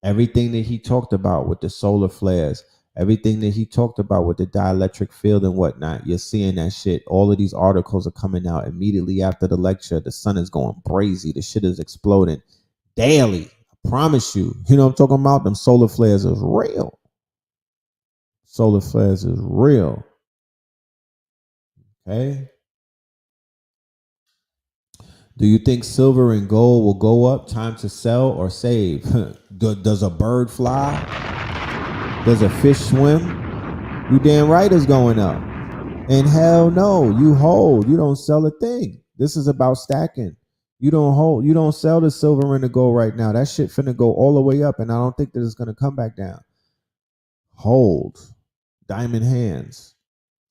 [SPEAKER 1] Everything that he talked about with the solar flares, everything that he talked about with the dielectric field and whatnot, you're seeing that shit. All of these articles are coming out immediately after the lecture. The sun is going crazy. The shit is exploding daily. I promise you. You know what I'm talking about? Them solar flares is real. Solar flares is real. Okay. Do you think silver and gold will go up? Time to sell or save? Does a bird fly? Does a fish swim? You damn right it's going up. And hell no, you hold. You don't sell a thing. This is about stacking. You don't hold. You don't sell the silver and the gold right now. That shit finna go all the way up, and I don't think that it's gonna come back down. Hold. Diamond hands.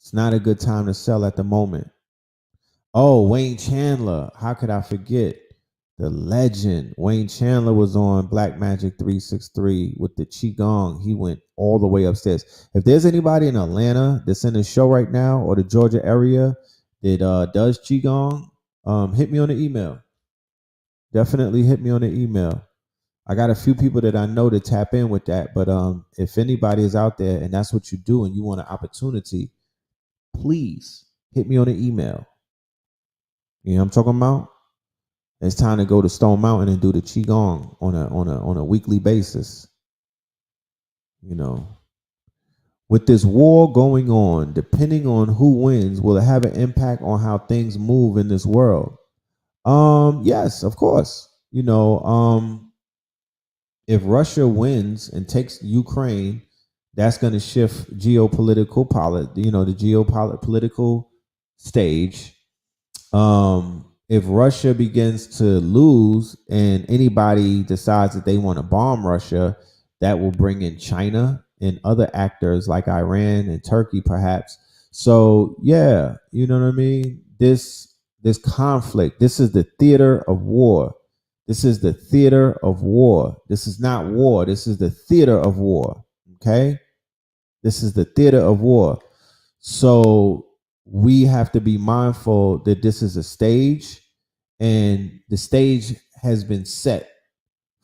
[SPEAKER 1] It's not a good time to sell at the moment. Oh, Wayne Chandler. How could I forget? The legend Wayne Chandler was on Black Magic 363 with the Qigong. He went all the way upstairs. If there's anybody in Atlanta that's in the show right now or the Georgia area that does Qigong, hit me on the email. Definitely hit me on the email. I got a few people that I know to tap in with that. But if anybody is out there and that's what you do and you want an opportunity, please hit me on the email. You know what I'm talking about? It's time to go to Stone Mountain and do the Qigong on a weekly basis. You know, with this war going on, depending on who wins, will it have an impact on how things move in this world? Yes, of course. You know, if Russia wins and takes Ukraine, that's going to shift the geopolitical stage. If Russia begins to lose and anybody decides that they want to bomb Russia, that will bring in China and other actors like Iran and Turkey, perhaps. So yeah, you know what I mean? This conflict, this is the theater of war. This is the theater of war. This is not war. This is the theater of war. Okay? This is the theater of war. So we have to be mindful that this is a stage and the stage has been set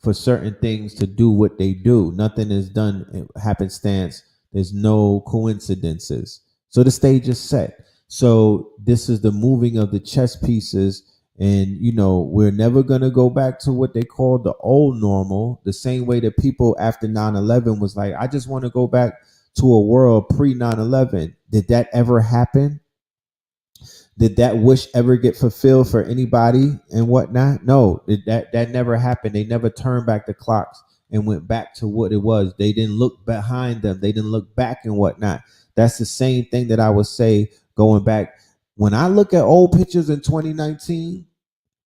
[SPEAKER 1] for certain things to do what they do. Nothing is done happenstance. There's no coincidences. So the stage is set. So this is the moving of the chess pieces. And, you know, we're never going to go back to what they call the old normal, the same way that people after 9/11 was like, I just want to go back to a world pre 9/11. Did that ever happen? Did that wish ever get fulfilled for anybody and whatnot? No, that never happened. They never turned back the clocks and went back to what it was. They didn't look behind them. They didn't look back and whatnot. That's the same thing that I would say going back. When I look at old pictures in 2019,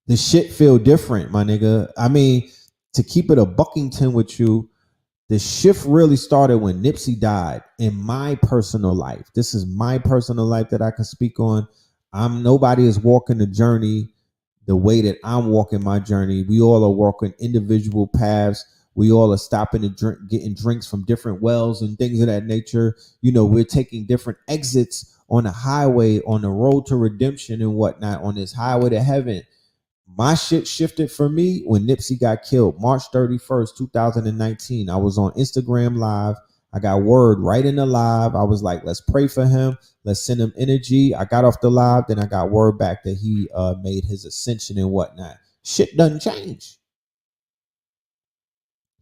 [SPEAKER 1] the shit feel different, my nigga. I mean, to keep it a Buckington with you, the shift really started when Nipsey died in my personal life. This is my personal life that I can speak on. Nobody is walking the journey the way that I'm walking my journey. We all are walking individual paths. We all are stopping and getting drinks from different wells and things of that nature. You know, we're taking different exits on the highway, on the road to redemption and whatnot, on this highway to heaven. My shit shifted for me when Nipsey got killed, March 31st, 2019. I was on Instagram Live. I got word right in the live. I was like, let's pray for him. Let's send him energy. I got off the live. Then I got word back that he made his ascension and whatnot. Shit doesn't change.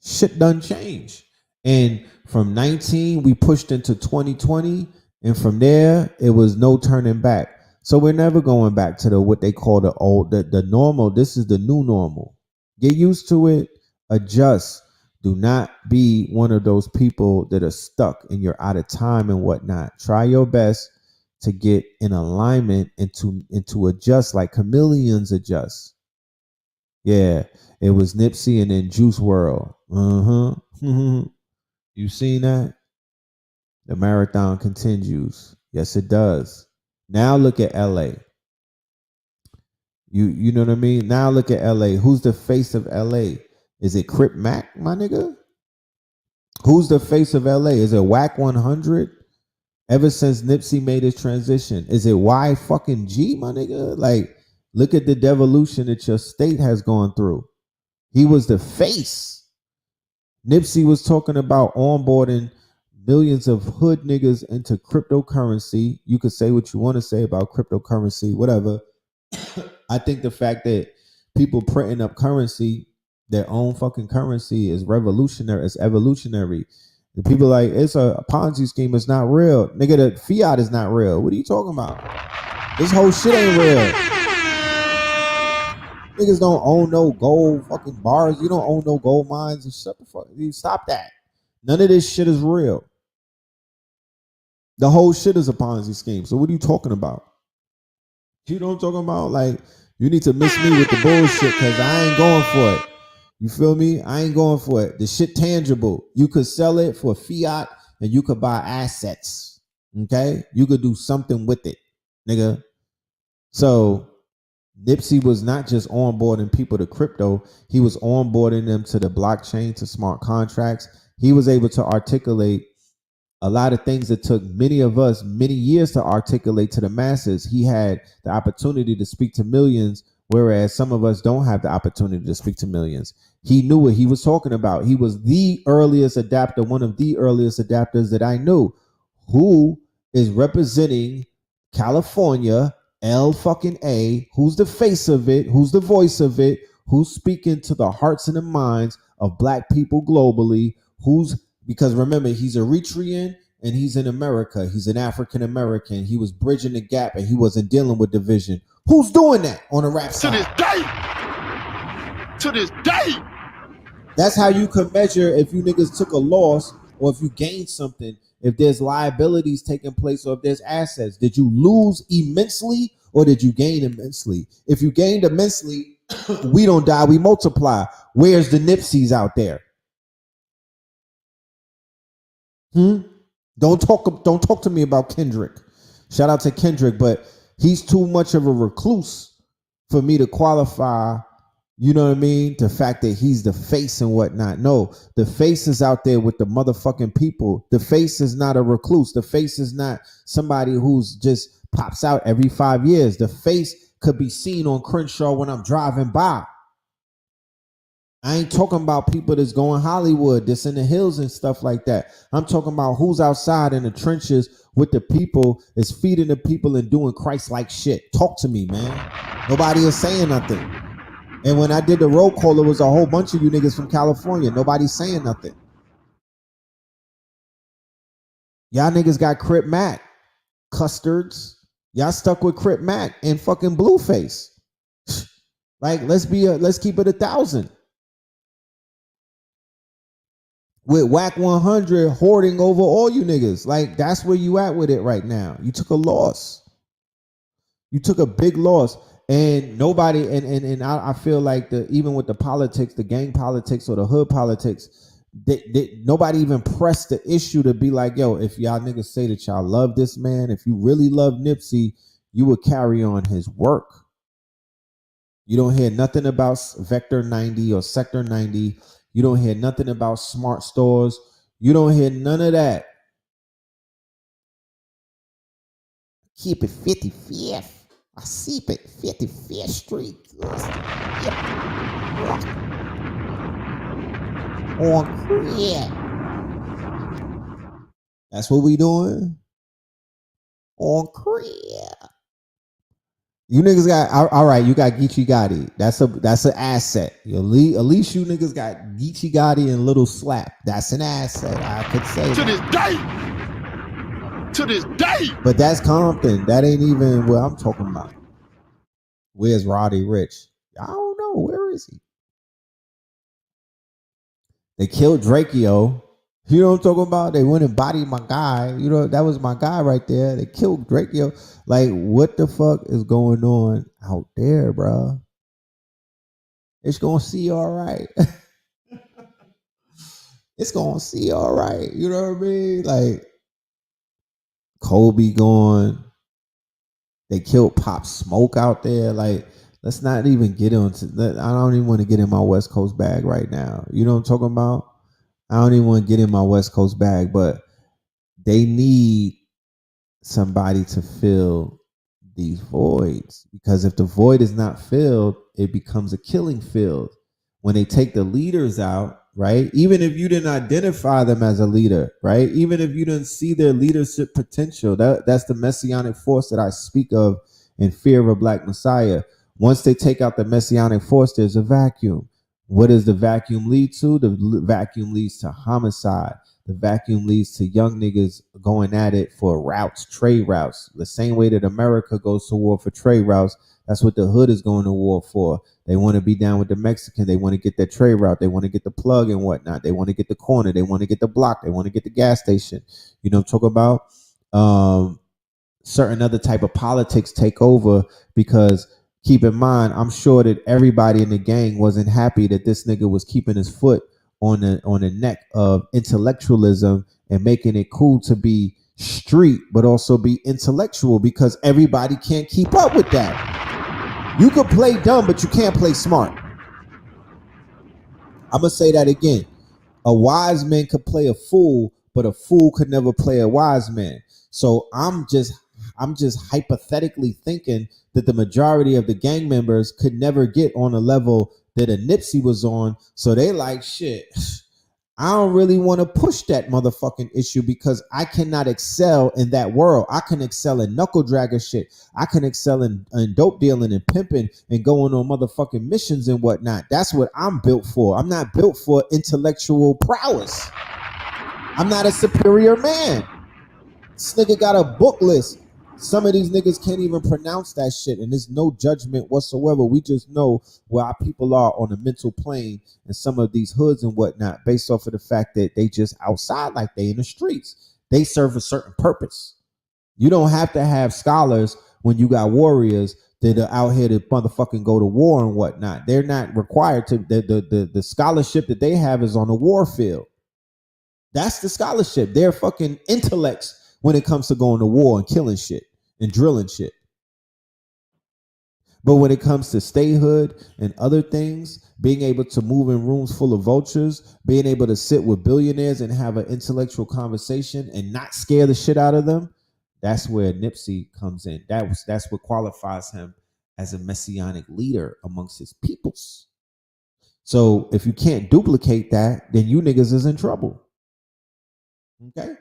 [SPEAKER 1] Shit doesn't change. And from 19, we pushed into 2020. And from there, it was no turning back. So we're never going back to what they call the normal. This is the new normal. Get used to it. Adjust. Do not be one of those people that are stuck and you're out of time and whatnot. Try your best to get in alignment and to adjust like chameleons adjust. Yeah, it was Nipsey and then Juice WRLD. You seen that? The marathon continues. Yes, it does. Now look at LA. You know what I mean? Now look at LA. Who's the face of LA? Is it Crip Mac, my nigga? Who's the face of LA? Is it Whack 100? Ever since Nipsey made his transition, is it Y fucking G, my nigga? Like, look at the devolution that your state has gone through. He was the face. Nipsey was talking about onboarding millions of hood niggas into cryptocurrency. You could say what you want to say about cryptocurrency, whatever. I think the fact that people printing up currency, their own fucking currency, is revolutionary. It's evolutionary. The people like, it's a Ponzi scheme. It's not real. Nigga, the fiat is not real. What are you talking about? This whole shit ain't real. Niggas don't own no gold fucking bars. You don't own no gold mines. And shut the fuck. You stop that. None of this shit is real. The whole shit is a Ponzi scheme. So what are you talking about? You know what I'm talking about? Like, you need to miss me with the bullshit because I ain't going for it. You feel me? I ain't going for it. The shit tangible. You could sell it for fiat and you could buy assets. Okay? You could do something with it, nigga. So Nipsey was not just onboarding people to crypto, he was onboarding them to the blockchain, to smart contracts. He was able to articulate a lot of things that took many of us many years to articulate to the masses. He had the opportunity to speak to millions, whereas some of us don't have the opportunity to speak to millions. He knew what he was talking about. He was the earliest adapter, one of the earliest adapters that I knew, who is representing California, L fucking A, who's the face of it, who's the voice of it, who's speaking to the hearts and the minds of black people globally, because remember, he's Eritrean and he's in America. He's an African American. He was bridging the gap and he wasn't dealing with division. Who's doing that on the rap side?
[SPEAKER 2] To this day.
[SPEAKER 1] That's how you can measure if you niggas took a loss or if you gained something, if there's liabilities taking place or if there's assets. Did you lose immensely or did you gain immensely? If you gained immensely, we don't die, we multiply. Where's the Nipseys out there? Don't talk to me about Kendrick. Shout out to Kendrick, but he's too much of a recluse for me to qualify, you know what I mean? The fact that he's the face and whatnot. No, the face is out there with the motherfucking people. The face is not a recluse. The face is not somebody who's just pops out every 5 years. The face could be seen on Crenshaw when I'm driving by. I ain't talking about people that's going Hollywood, that's in the hills and stuff like that. I'm talking about who's outside in the trenches with the people, is feeding the people and doing Christ-like shit. Talk to me, man. Nobody is saying nothing. And when I did the roll call, there was a whole bunch of you niggas from California. Nobody's saying nothing. Y'all niggas got Crip Mac, Custards. Y'all stuck with Crip Mac and fucking Blueface. Like, let's keep it 1,000. With Whack 100 hoarding over all you niggas. Like, that's where you at with it right now. You took a loss. You took a big loss. And nobody, and I feel like even with the politics, the gang politics or the hood politics, nobody even pressed the issue to be like, yo, if y'all niggas say that y'all love this man, if you really love Nipsey, you would carry on his work. You don't hear nothing about Vector 90 or Sector 90. You don't hear nothing about smart stores. You don't hear none of that. Keep it 55th. I see it 55th Street. Yep. On Crib. That's what we doing? On Crib. You niggas got, all right, you got Geechee Gotti. That's an asset. At least you niggas got Geechee Gotti and Little Slap. That's an asset. I could say
[SPEAKER 2] To this day. To this day.
[SPEAKER 1] But that's Compton. That ain't even what I'm talking about. Where's Roddy Ricch? I don't know. Where is he? They killed Drakeo. You know what I'm talking about? They went and bodied my guy. You know, that was my guy right there. They killed Drakeo. Like, what the fuck is going on out there, bro? It's gonna see all right. It's gonna see all right. You know what I mean? Like, Kobe gone. They killed Pop Smoke out there. Like, let's not even get into that. I don't even want to get in my West Coast bag right now. You know what I'm talking about? I don't even want to get in my West Coast bag, but they need somebody to fill these voids, because if the void is not filled, it becomes a killing field. When they take the leaders out, right? Even if you didn't identify them as a leader, right? Even if you didn't see their leadership potential, that's the messianic force that I speak of in Fear of a Black Messiah. Once they take out the messianic force, there's a vacuum. What does the vacuum lead to? The vacuum leads to homicide. The vacuum leads to young niggas going at it for routes, trade routes. The same way that America goes to war for trade routes, that's what the hood is going to war for. They want to be down with the Mexican. They want to get that trade route. They want to get the plug and whatnot. They want to get the corner. They want to get the block. They want to get the gas station. You know what I'm talking about? Certain other type of politics take over, because keep in mind, I'm sure that everybody in the gang wasn't happy that this nigga was keeping his foot on the neck of intellectualism and making it cool to be street, but also be intellectual, because everybody can't keep up with that. You could play dumb, but you can't play smart. I'm going to say that again. A wise man could play a fool, but a fool could never play a wise man. So I'm just hypothetically thinking that the majority of the gang members could never get on a level that a Nipsey was on. So they like, shit, I don't really want to push that motherfucking issue because I cannot excel in that world. I can excel in knuckle dragger shit. I can excel in dope dealing and pimping and going on motherfucking missions and whatnot. That's what I'm built for. I'm not built for intellectual prowess. I'm not a superior man. This nigga got a book list. Some of these niggas can't even pronounce that shit, and there's no judgment whatsoever. We just know where our people are on a mental plane and some of these hoods and whatnot, based off of the fact that they just outside like they in the streets. They serve a certain purpose. You don't have to have scholars when you got warriors that are out here to motherfucking go to war and whatnot. They're not required to. The scholarship that they have is on the war field. That's the scholarship. They're fucking intellects when it comes to going to war and killing shit and drilling shit. But when it comes to statehood and other things, being able to move in rooms full of vultures, being able to sit with billionaires and have an intellectual conversation and not scare the shit out of them, that's where Nipsey comes in. That's what qualifies him as a messianic leader amongst his peoples. So if you can't duplicate that, then you niggas is in trouble. Okay?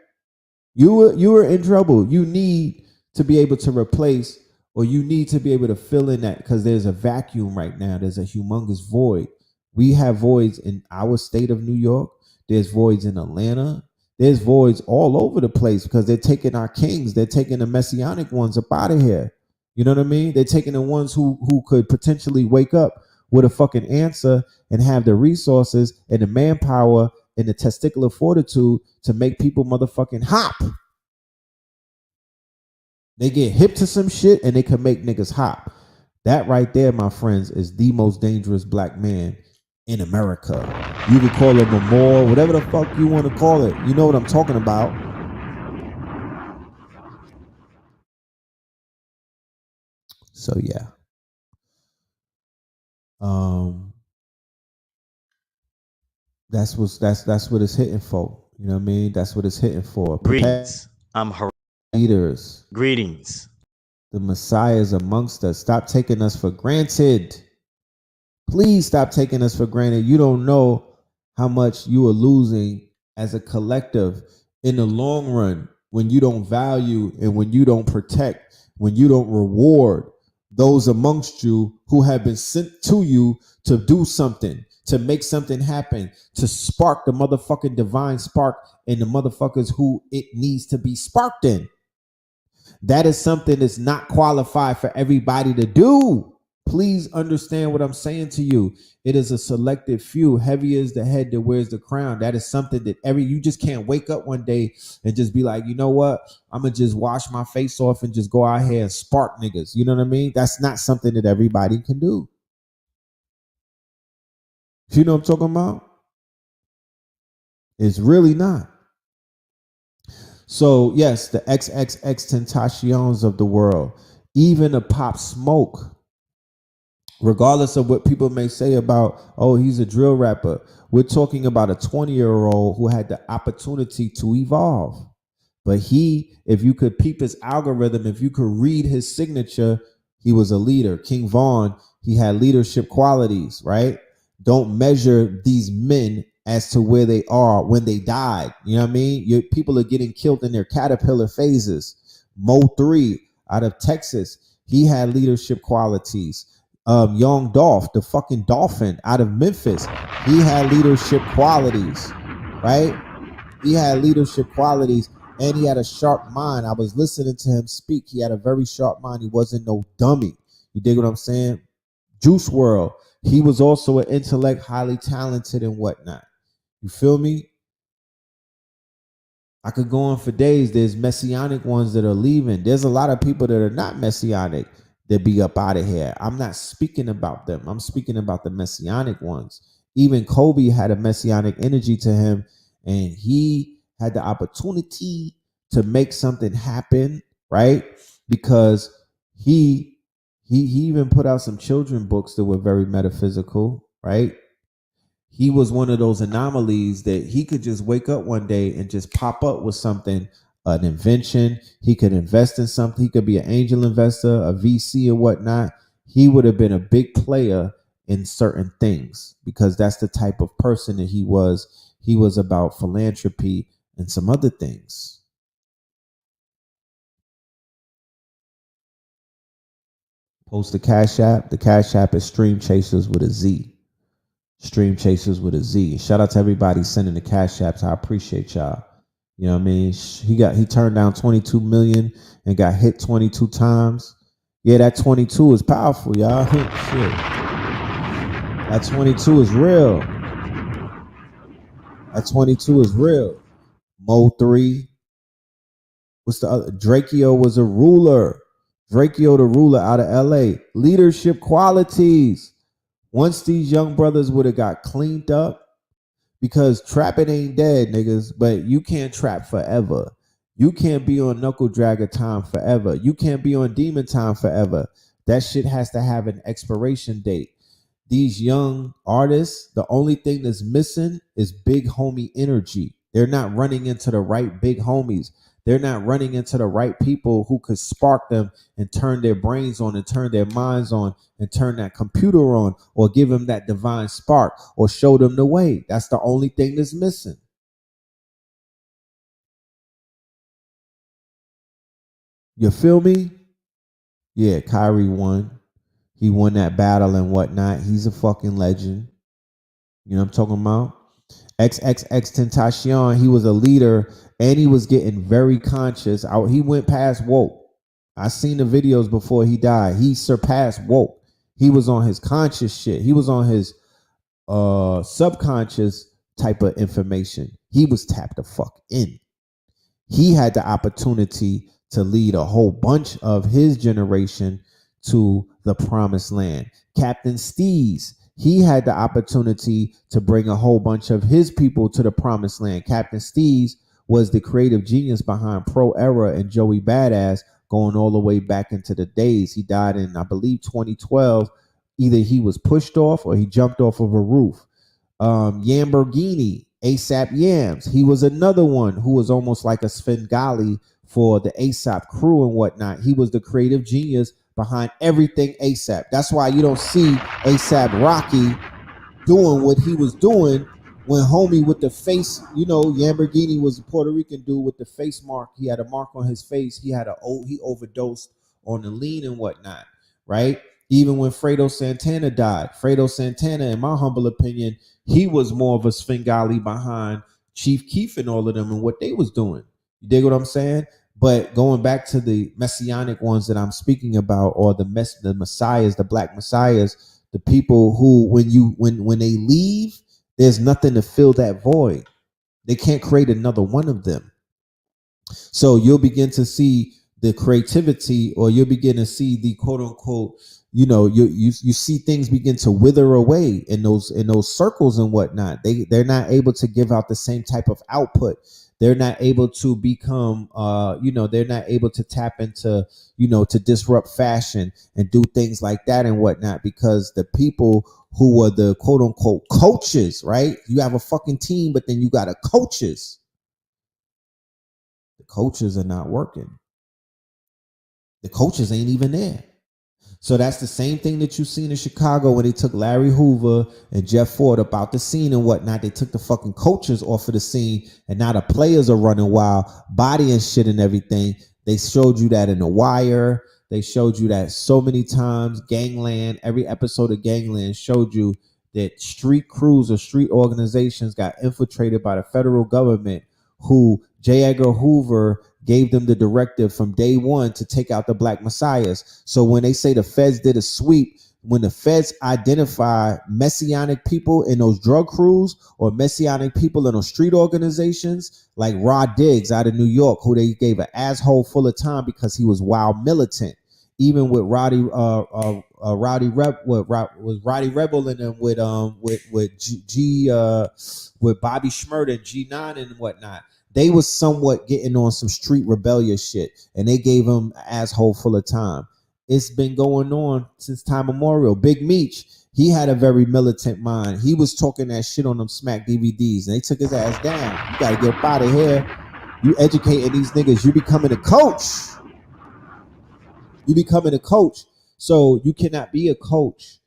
[SPEAKER 1] You were in trouble. You need to be able to replace, or you need to be able to fill in that, because there's a vacuum right now. There's a humongous void. We have voids in our state of New York. There's voids in Atlanta. There's voids all over the place because they're taking our kings. They're taking the messianic ones up out of here. You know what I mean? They're taking the ones who could potentially wake up with a fucking answer and have the resources and the manpower and the testicular fortitude to make people motherfucking hop. They get hip to some shit and they can make niggas hop. That right there, my friends, is the most dangerous black man in America. You can call him a Moor, whatever the fuck you want to call it. You know what I'm talking about. So yeah. That's what it's hitting for. You know what I mean? That's what it's hitting for.
[SPEAKER 3] Greetings.
[SPEAKER 1] Leaders.
[SPEAKER 3] Greetings.
[SPEAKER 1] The Messiah is amongst us. Stop taking us for granted. Please stop taking us for granted. You don't know how much you are losing as a collective in the long run when you don't value and when you don't protect, when you don't reward those amongst you who have been sent to you to do something, to make something happen, to spark the motherfucking divine spark in the motherfuckers who it needs to be sparked in. That is something that's not qualified for everybody to do. Please understand what I'm saying to you. It is a selected few. Heavy is the head that wears the crown. That is something that you just can't wake up one day and just be like, you know what? I'm going to just wash my face off and just go out here and spark niggas. You know what I mean? That's not something that everybody can do. You know what I'm talking about? It's really not. So, yes, the XXX Tentacions of the world, even a Pop Smoke, regardless of what people may say about, oh, he's a drill rapper, we're talking about a 20-year-old who had the opportunity to evolve. But if you could peep his algorithm, if you could read his signature, he was a leader. King Von, he had leadership qualities, right? Don't measure these men as to where they are when they died. You know what I mean? People are getting killed in their caterpillar phases. Mo 3 out of Texas, he had leadership qualities. Young Dolph, the fucking dolphin out of Memphis, he had leadership qualities, right? He had leadership qualities and he had a sharp mind. I was listening to him speak. He had a very sharp mind. He wasn't no dummy. You dig what I'm saying? Juice World, he was also an intellect, highly talented and whatnot. You feel me? I could go on for days. There's messianic ones that are leaving. There's a lot of people that are not messianic that be up out of here. I'm not speaking about them. I'm speaking about the messianic ones. Even Kobe had a messianic energy to him, and he had the opportunity to make something happen, right? Because he He even put out some children books that were very metaphysical, right? He was one of those anomalies that he could just wake up one day and just pop up with something, an invention. He could invest in something. He could be an angel investor, a VC, or whatnot. He would have been a big player in certain things because that's the type of person that he was. He was about philanthropy and some other things. Post the Cash App. The Cash App is Stream Chasers with a Z. Stream Chasers with a Z. Shout out to everybody sending the Cash Apps. I appreciate y'all. You know what I mean? He turned down 22 million and got hit 22 times. Yeah, that 22 is powerful, y'all. Shit. That 22 is real. That 22 is real. Mo 3. What's the other? Drakeo was a ruler. Drakeo the ruler out of LA. Leadership qualities. Once these young brothers would have got cleaned up, because trapping ain't dead, niggas, but you can't trap forever. You can't be on knuckle dragger time forever. You can't be on demon time forever. That shit has to have an expiration date. These young artists, the only thing that's missing is big homie energy. They're not running into the right big homies. They're not running into the right people who could spark them and turn their brains on and turn their minds on and turn that computer on or give them that divine spark or show them the way. That's the only thing that's missing. You feel me? Yeah, Kyrie won. He won that battle and whatnot. He's a fucking legend. You know what I'm talking about? XXX Tentacion, he was a leader and he was getting very conscious. He went past woke. I seen the videos before he died. He surpassed woke. He was on his conscious shit. He was on his subconscious type of information. He was tapped the fuck in. He had the opportunity to lead a whole bunch of his generation to the promised land. Captain Steez, he had the opportunity to bring a whole bunch of his people to the promised land. Captain Steez was the creative genius behind Pro Era and Joey Badass, going all the way back into the days. He died in, I believe, 2012. Either he was pushed off or he jumped off of a roof. Yamborghini, ASAP Yams, he was another one who was almost like a Svengali for the ASAP crew and whatnot. He was the creative genius behind everything ASAP. That's why you don't see ASAP Rocky doing what he was doing when homie with the face, you know, Lamborghini was a Puerto Rican dude with the face mark. He had a mark on his face. He overdosed on the lean and whatnot, right? Even when Fredo Santana died, Fredo Santana, in my humble opinion, he was more of a Svengali behind Chief Keef and all of them and what they was doing. You dig what I'm saying? But going back to the messianic ones that I'm speaking about, or the messiahs, the black messiahs, the people who, when they leave, there's nothing to fill that void. They can't create another one of them. So you'll begin to see the creativity, or you'll begin to see the quote unquote, you know, you see things begin to wither away in those circles and whatnot. They're not able to give out the same type of output. They're not able to become, they're not able to tap into, to disrupt fashion and do things like that and whatnot, because the people who were the quote unquote coaches, right? You have a fucking team, but then you got coaches. The coaches are not working. The coaches ain't even there. So that's the same thing that you seen in Chicago when they took Larry Hoover and Jeff Ford about the scene and whatnot. They took the fucking coaches off of the scene, and now the players are running wild, bodying shit and everything. They showed you that in The Wire. They showed you that so many times. Gangland, every episode of Gangland showed you that street crews or street organizations got infiltrated by the federal government, who J. Edgar Hoover gave them the directive from day one to take out the black messiahs. So when they say the feds did a sweep, when the feds identify messianic people in those drug crews or messianic people in those street organizations, like Rod Diggs out of New York, who they gave an asshole full of time because he was wild militant. Even with Roddy Rebel in them with Bobby Shmurda and G9 and whatnot. They was somewhat getting on some street rebellious shit, and they gave him an asshole full of time. It's been going on since time immemorial. Big Meech, he had a very militant mind. He was talking that shit on them Smack DVDs, and they took his ass down. You gotta get up out of here. You educating these niggas. You becoming a coach. You becoming a coach. So you cannot be a coach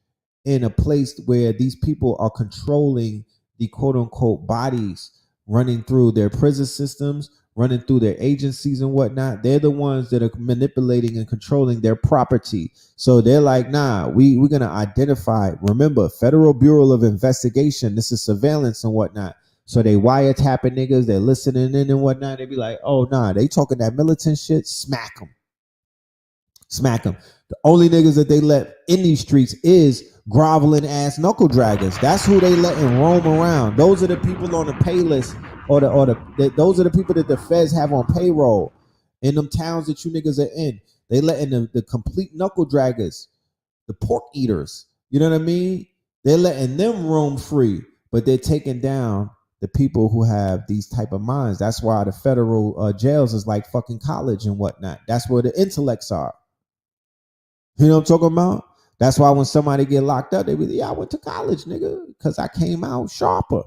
[SPEAKER 1] in a place where these people are controlling the quote unquote bodies running through their prison systems, running through their agencies and whatnot. They're the ones that are manipulating and controlling their property. So they're like, nah, we're going to identify. Remember, Federal Bureau of Investigation, this is surveillance and whatnot. So they wiretapping niggas, they're listening in and whatnot. They be like, oh, nah, they talking that militant shit, smack them. Smack them. The only niggas that they let in these streets is groveling ass knuckle draggers. That's who they letting roam around. Those are the people on the pay list, or those are the people that the feds have on payroll in them towns that you niggas are in. They letting the complete knuckle draggers, the pork eaters. You know what I mean? They're letting them roam free, but they're taking down the people who have these type of minds. That's why the federal jails is like fucking college and whatnot. That's where the intellects are. You know what I'm talking about? That's why when somebody get locked up, they be like, yeah, I went to college, nigga, because I came out sharper.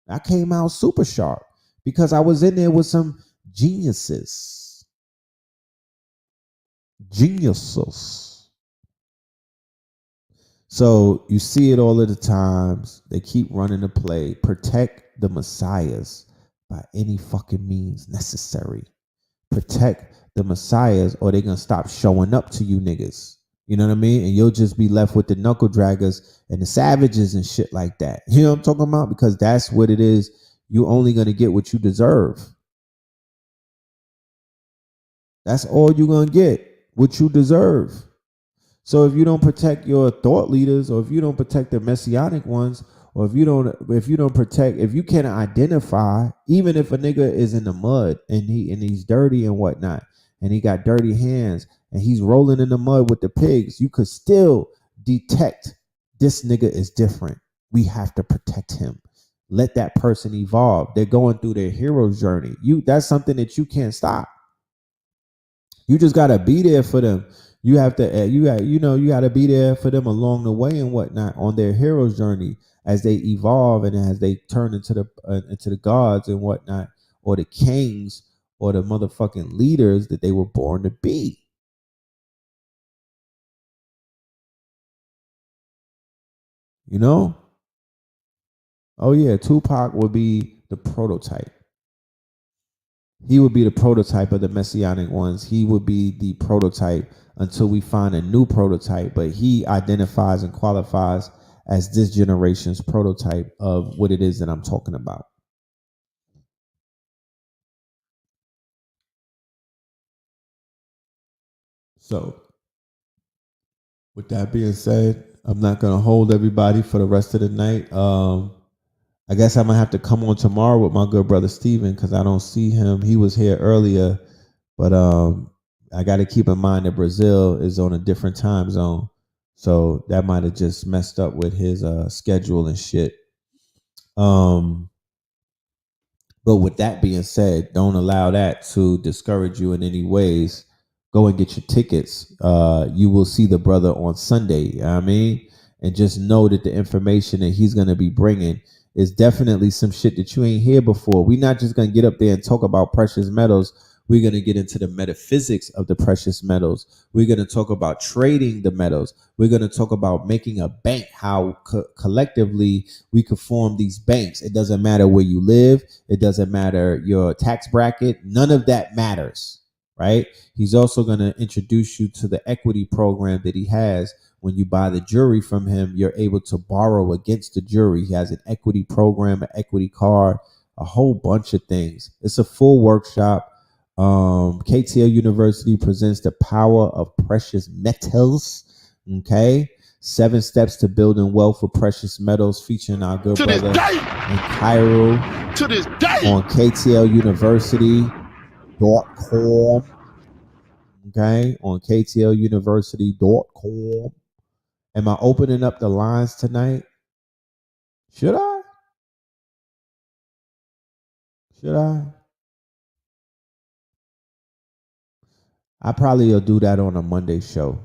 [SPEAKER 1] I came out super sharp because I was in there with some geniuses. Geniuses. So you see it all of the times. They keep running the play. Protect the messiahs by any fucking means necessary. Protect the messiahs or they're going to stop showing up to you niggas. You know what I mean? And you'll just be left with the knuckle draggers and the savages and shit like that. You know what I'm talking about? Because that's what it is. You only going to get what you deserve. That's all you're going to get, what you deserve. So if you don't protect your thought leaders, or if you don't protect the messianic ones, or if you can't identify, even if a nigga is in the mud and he's dirty and whatnot, and he got dirty hands and he's rolling in the mud with the pigs, you could still detect this nigga is different. We have to protect him. Let that person evolve. They're going through their hero's journey. That's something that you can't stop. You just gotta be there for them. You have to, you gotta be there for them along the way and whatnot on their hero's journey as they evolve and as they turn into the gods and whatnot, or the kings, or the motherfucking leaders that they were born to be. You know? Oh yeah, Tupac would be the prototype. He would be the prototype of the messianic ones. He would be the prototype until we find a new prototype, but he identifies and qualifies as this generation's prototype of what it is that I'm talking about. So, with that being said, I'm not going to hold everybody for the rest of the night. I guess I'm going to have to come on tomorrow with my good brother Steven because I don't see him. He was here earlier, but I got to keep in mind that Brazil is on a different time zone. So that might have just messed up with his schedule and shit. But with that being said, don't allow that to discourage you in any ways. Go and get your tickets. You will see the brother on Sunday. You know what I mean? And just know that the information that he's going to be bringing is definitely some shit that you ain't hear before. We're not just going to get up there and talk about precious metals. We're going to get into the metaphysics of the precious metals. We're going to talk about trading the metals. We're going to talk about making a bank, how collectively we could form these banks. It doesn't matter where you live. It doesn't matter your tax bracket. None of that matters, right? He's also going to introduce you to the equity program that he has. When you buy the jewelry from him, you're able to borrow against the jewelry. He has an equity program, an equity card, a whole bunch of things. It's a full workshop. KTL University presents the power of precious metals. Okay. 7 steps to building wealth with precious metals, featuring our good
[SPEAKER 2] To
[SPEAKER 1] brother
[SPEAKER 2] this day.
[SPEAKER 1] in Cairo
[SPEAKER 2] To this day.
[SPEAKER 1] on KTLUniversity.com. Okay. On KTLUniversity.com. Am I opening up the lines tonight? Should I? Should I? I probably will do that on a Monday show.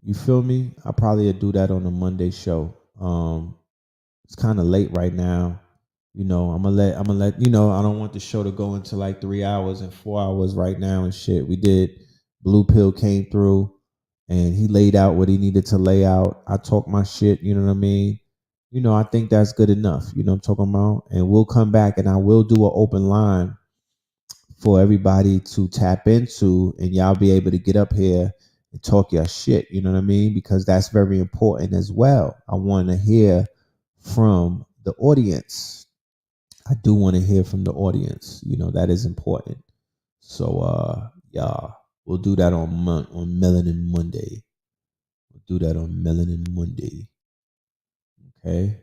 [SPEAKER 1] You feel me? I probably will do that on a Monday show. It's kind of late right now. I'm gonna let I don't want the show to go into like 3 hours and 4 hours right now and shit. We did Blue Pill came through and he laid out what he needed to lay out. I talk my shit, you know what I mean? I think that's good enough. You know what I'm talking about? And we'll come back and I will do an open line for everybody to tap into and y'all be able to get up here and talk your shit, you know what I mean? Because that's very important as well. I want to hear from the audience. I do want to hear from the audience. That is important. So yeah, we'll do that on Melanin Monday. We'll do that on Melanin Monday. Okay.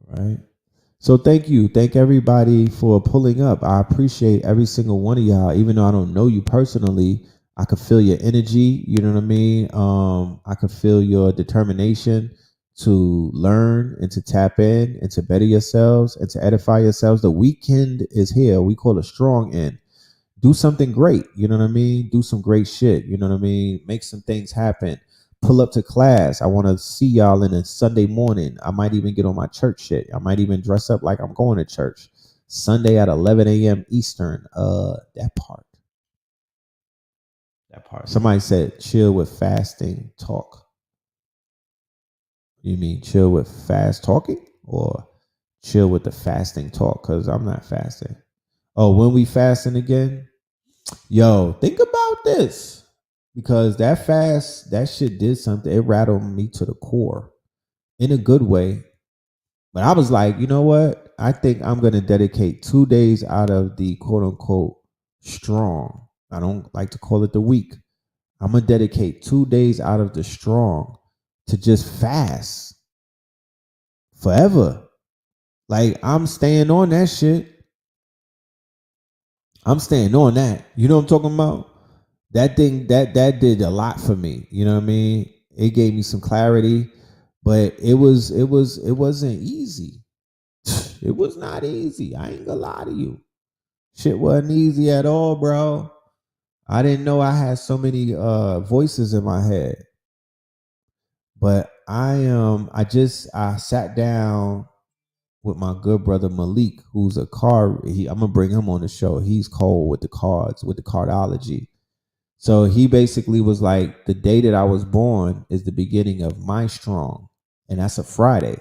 [SPEAKER 1] All right. So thank you. Thank everybody for pulling up. I appreciate every single one of y'all. Even though I don't know you personally, I could feel your energy. You know what I mean? I could feel your determination to learn and to tap in and to better yourselves and to edify yourselves. The weekend is here. We call it strong end. Do something great. You know what I mean? Do some great shit. You know what I mean? Make some things happen. Pull up to class. I want to see y'all in a Sunday morning. I might even get on my church shit. I might even dress up like I'm going to church. Sunday at 11 a.m. Eastern. That part. Somebody said chill with fasting talk. You mean chill with fast talking or chill with the fasting talk? Because I'm not fasting. Oh, when we fasting again? Yo, think about this. Because that fast, that shit did something. It rattled me to the core in a good way. But I was like, you know what? I think I'm going to dedicate 2 days out of the quote unquote strong. I don't like to call it the weak. I'm going to dedicate 2 days out of the strong to just fast forever. Like, I'm staying on that shit. I'm staying on that. You know what I'm talking about? That thing that did a lot for me. You know what I mean? It gave me some clarity, but it wasn't easy. It was not easy. I ain't gonna lie to you. Shit wasn't easy at all, bro. I didn't know I had so many voices in my head. But I sat down with my good brother Malik, who's I'm gonna bring him on the show. He's cold with the cards, with the cardology. So he basically was like, the day that I was born is the beginning of my strong, and that's a Friday.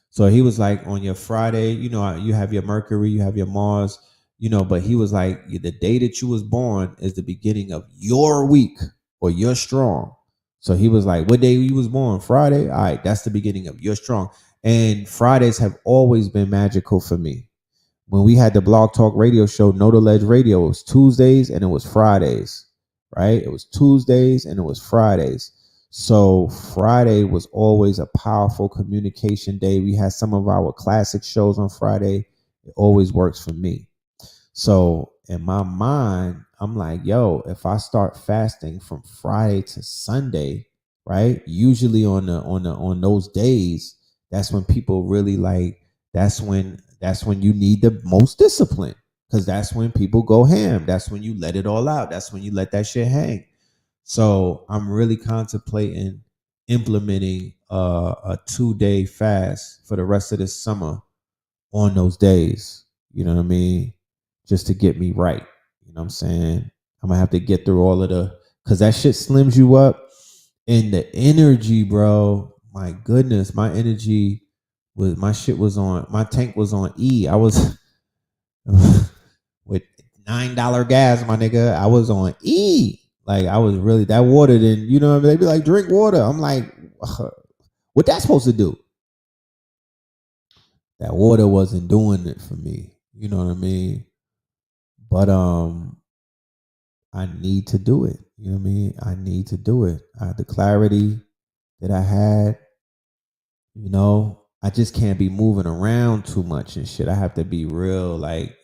[SPEAKER 1] So he was like, on your Friday, you have your Mercury, you have your Mars, but he was like, the day that you was born is the beginning of your week or your strong. So he was like, what day you was born? Friday? All right, that's the beginning of your strong. And Fridays have always been magical for me. When we had the Blog Talk radio show, No to Ledge Radio, it was Tuesdays and it was Fridays, right? It was Tuesdays and it was Fridays. So Friday was always a powerful communication day. We had some of our classic shows on Friday. It always works for me. So in my mind, I'm like, yo, if I start fasting from Friday to Sunday, right? Usually on those days, that's when people really like, that's when you need the most discipline, because that's when people go ham. That's when you let it all out. That's when you let that shit hang. So I'm really contemplating implementing a 2-day fast for the rest of this summer on those days. You know what I mean? Just to get me right. You know what I'm saying? I'm gonna have to get through all of because that shit slims you up. And the energy, bro. My goodness, my energy my tank was on E. I was with $9 gas, my nigga. I was on E. Like, I was really, that water didn't, what I mean? They be like, drink water. I'm like, what that's supposed to do? That water wasn't doing it for me. You know what I mean? But I need to do it. You know what I mean? I need to do it. The clarity that I had, I just can't be moving around too much and shit. I have to be real, like,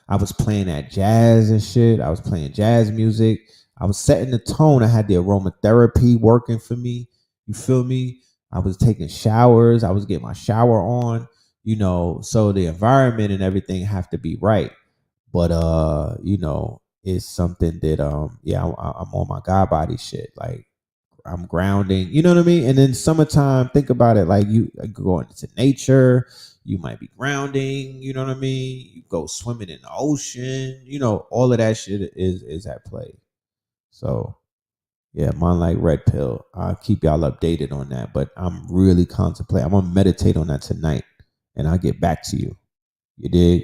[SPEAKER 1] I was playing that jazz and shit. I was playing jazz music. I was setting the tone. I had the aromatherapy working for me. You feel me? I was taking showers. I was getting my shower on. so the environment and everything have to be right. But it's something that I'm on my God body shit. Like I'm grounding, you know what I mean? And then summertime, think about it, like you go into nature, you might be grounding, you know what I mean? You go swimming in the ocean, all of that shit is at play. So yeah, mine like red pill. I'll keep y'all updated on that. But I'm really contemplating. I'm gonna meditate on that tonight and I'll get back to you. You dig?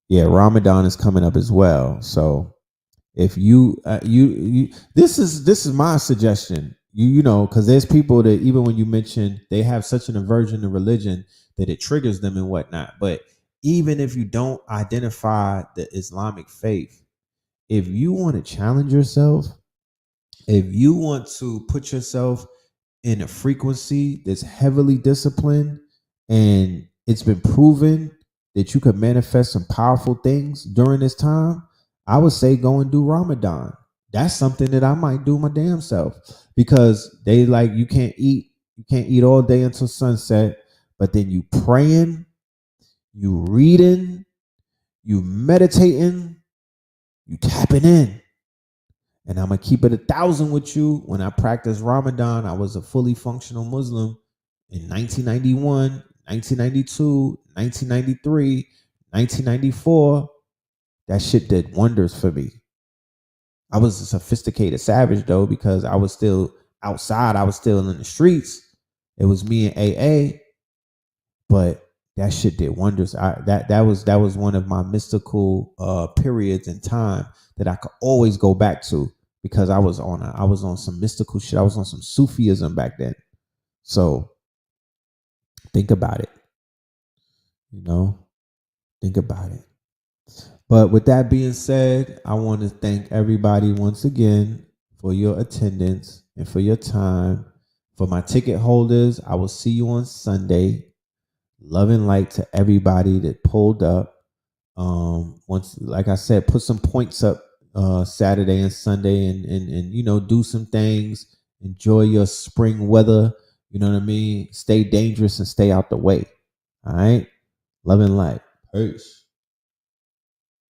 [SPEAKER 1] Yeah, Ramadan is coming up as well. So if you this is my suggestion. Because there's people that even when you mention they have such an aversion to religion that it triggers them and whatnot. But even if you don't identify the Islamic faith, if you want to challenge yourself, if you want to put yourself in a frequency that's heavily disciplined and it's been proven that you can manifest some powerful things during this time, I would say go and do Ramadan. That's something that I might do my damn self because they like you can't eat all day until sunset, but then you praying, you reading, you meditating, you tapping in. And I'm gonna keep it 1,000 with you. When I practiced Ramadan, I was a fully functional Muslim in 1991, 1992, 1993, 1994. That shit did wonders for me. I was a sophisticated savage though, because I was still outside. I was still in the streets. It was me and AA, but that shit did wonders. That was one of my mystical periods in time that I could always go back to because I was on some mystical shit. I was on some Sufism back then. So think about it. Think about it. But with that being said, I want to thank everybody once again for your attendance and for your time. For my ticket holders, I will see you on Sunday. Love and light to everybody that pulled up. Once, like I said, put some points up Saturday and Sunday, and do some things. Enjoy your spring weather. You know what I mean? Stay dangerous and stay out the way. All right. Love and light. Peace.